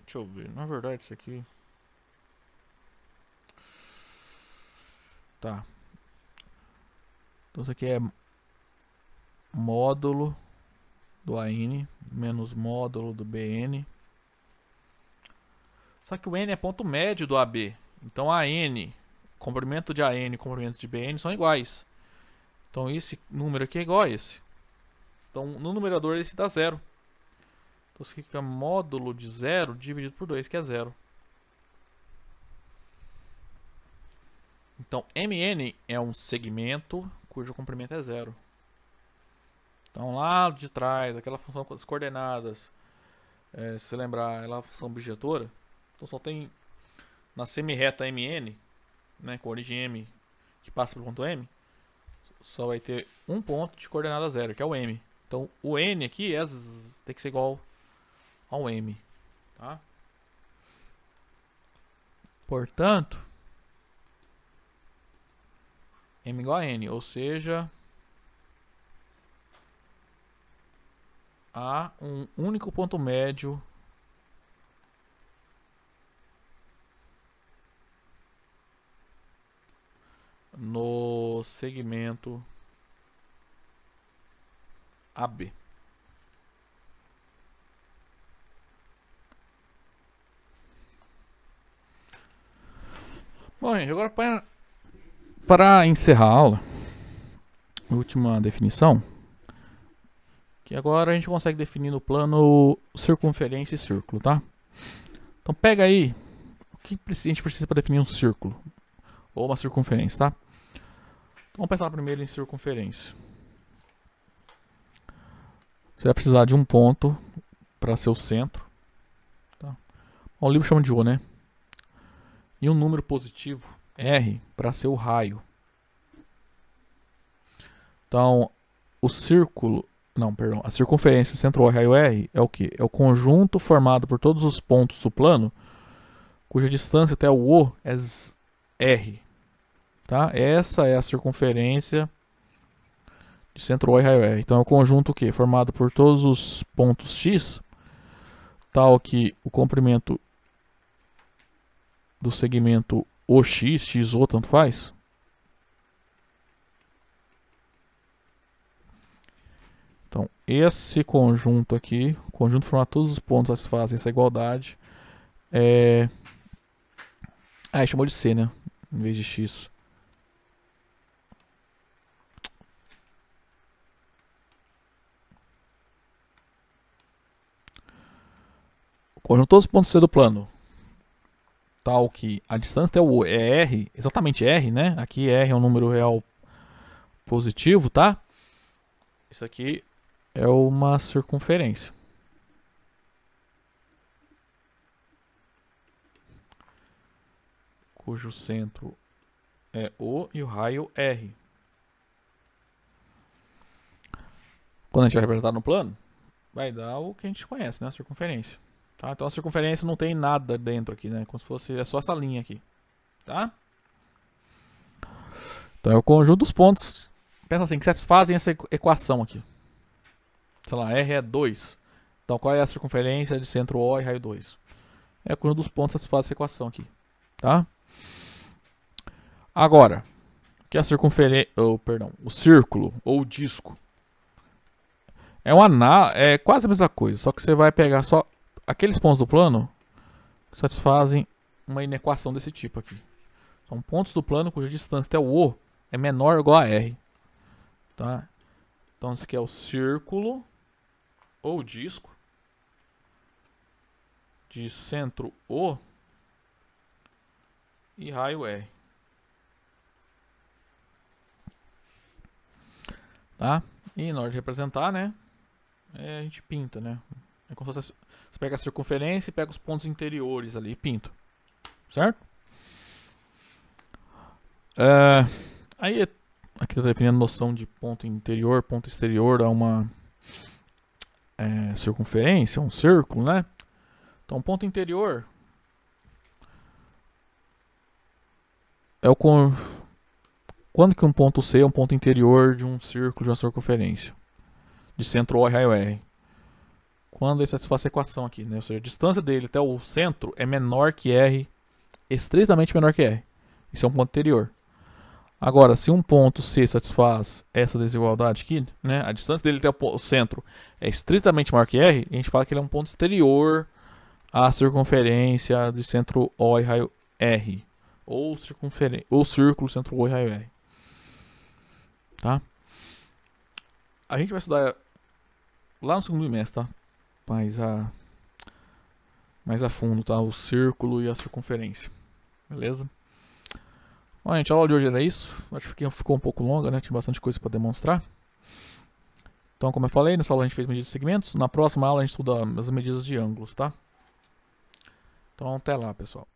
Deixa eu ver. Na verdade, isso aqui. Tá. Então isso aqui é módulo do AN menos módulo do BN. Só que o N é ponto médio do AB. Então AN, comprimento de AN e comprimento de BN são iguais. Então esse número aqui é igual a esse. Então no numerador esse dá zero. Então isso aqui fica módulo de 0 dividido por 2, que é 0. Então MN é um segmento cujo comprimento é 0. Então lá de trás, aquela função com as coordenadas, se você lembrar, ela é uma função bijetora. Então só tem na semirreta MN, né, com origem M que passa pelo ponto M, só vai ter um ponto de coordenada zero, que é o M. Então o N aqui tem que ser igual ao M. Tá? Portanto, M igual a N, ou seja, há um único ponto médio no segmento AB. Bom, gente, agora para encerrar a aula, última definição, que agora a gente consegue definir no plano circunferência e círculo, tá? Então pega aí o que a gente precisa para definir um círculo ou uma circunferência, tá? Então, vamos pensar primeiro em circunferência. Você vai precisar de um ponto para ser o centro, tá? O livro chama de O, né? E um número positivo, R, para ser o raio. Então, o círculo, não, perdão, a circunferência centro O e raio R é o que? É o conjunto formado por todos os pontos do plano, cuja distância até o O é R. Tá? Essa é a circunferência de centro O e raio R. Então é o conjunto que? Formado por todos os pontos X, tal que o comprimento do segmento OX, XO, tanto faz. Então, esse conjunto aqui, o conjunto formado por todos os pontos satisfazem essa igualdade, chamou de C, né? Em vez de X. O conjunto de todos os pontos C do plano, tal que a distância até o O é R, exatamente R, né? Aqui R é um número real positivo, tá? Isso aqui é uma circunferência. Cujo centro é O e o raio R. Quando a gente vai representar no plano, vai dar o que a gente conhece, né? A circunferência. Tá? Então a circunferência não tem nada dentro aqui, né? Como se fosse só essa linha aqui. Tá? Então é o conjunto dos pontos, pensa assim, que satisfazem essa equação aqui. Sei lá, R é 2. Então qual é a circunferência de centro O e raio 2? É o conjunto dos pontos que satisfaz essa equação aqui. Tá? Agora, que a circunferência, o círculo ou o disco é quase a mesma coisa, só que você vai pegar só aqueles pontos do plano que satisfazem uma inequação desse tipo aqui. São pontos do plano cuja distância até o O é menor ou igual a R. Tá? Então isso aqui é o círculo ou disco de centro O e raio R. Tá? E na hora de representar, né? A gente pinta, né? É como se você pega a circunferência e pega os pontos interiores ali e pinta. Certo? Aí aqui está definindo a noção de ponto interior, ponto exterior a uma circunferência, um círculo, né? Então, ponto interior é quando que um ponto C é um ponto interior de um círculo, de uma circunferência, de centro O e raio R. Quando ele satisfaz essa equação aqui, né? Ou seja, a distância dele até o centro é menor que R, estritamente menor que R. Isso é um ponto interior. Agora, se um ponto C satisfaz essa desigualdade aqui, né? A distância dele até o centro é estritamente maior que R, a gente fala que ele é um ponto exterior à circunferência de centro O e raio R. Ou círculo centro O e raio R. Tá? A gente vai estudar lá no segundo bimestre, tá? Mais a fundo, tá? O círculo e a circunferência. Beleza? Bom, gente, a aula de hoje era isso. Acho que ficou um pouco longa, né? Tinha bastante coisa para demonstrar. Então, como eu falei, nessa aula a gente fez medidas de segmentos. Na próxima aula a gente estuda as medidas de ângulos, tá? Então, até lá, pessoal.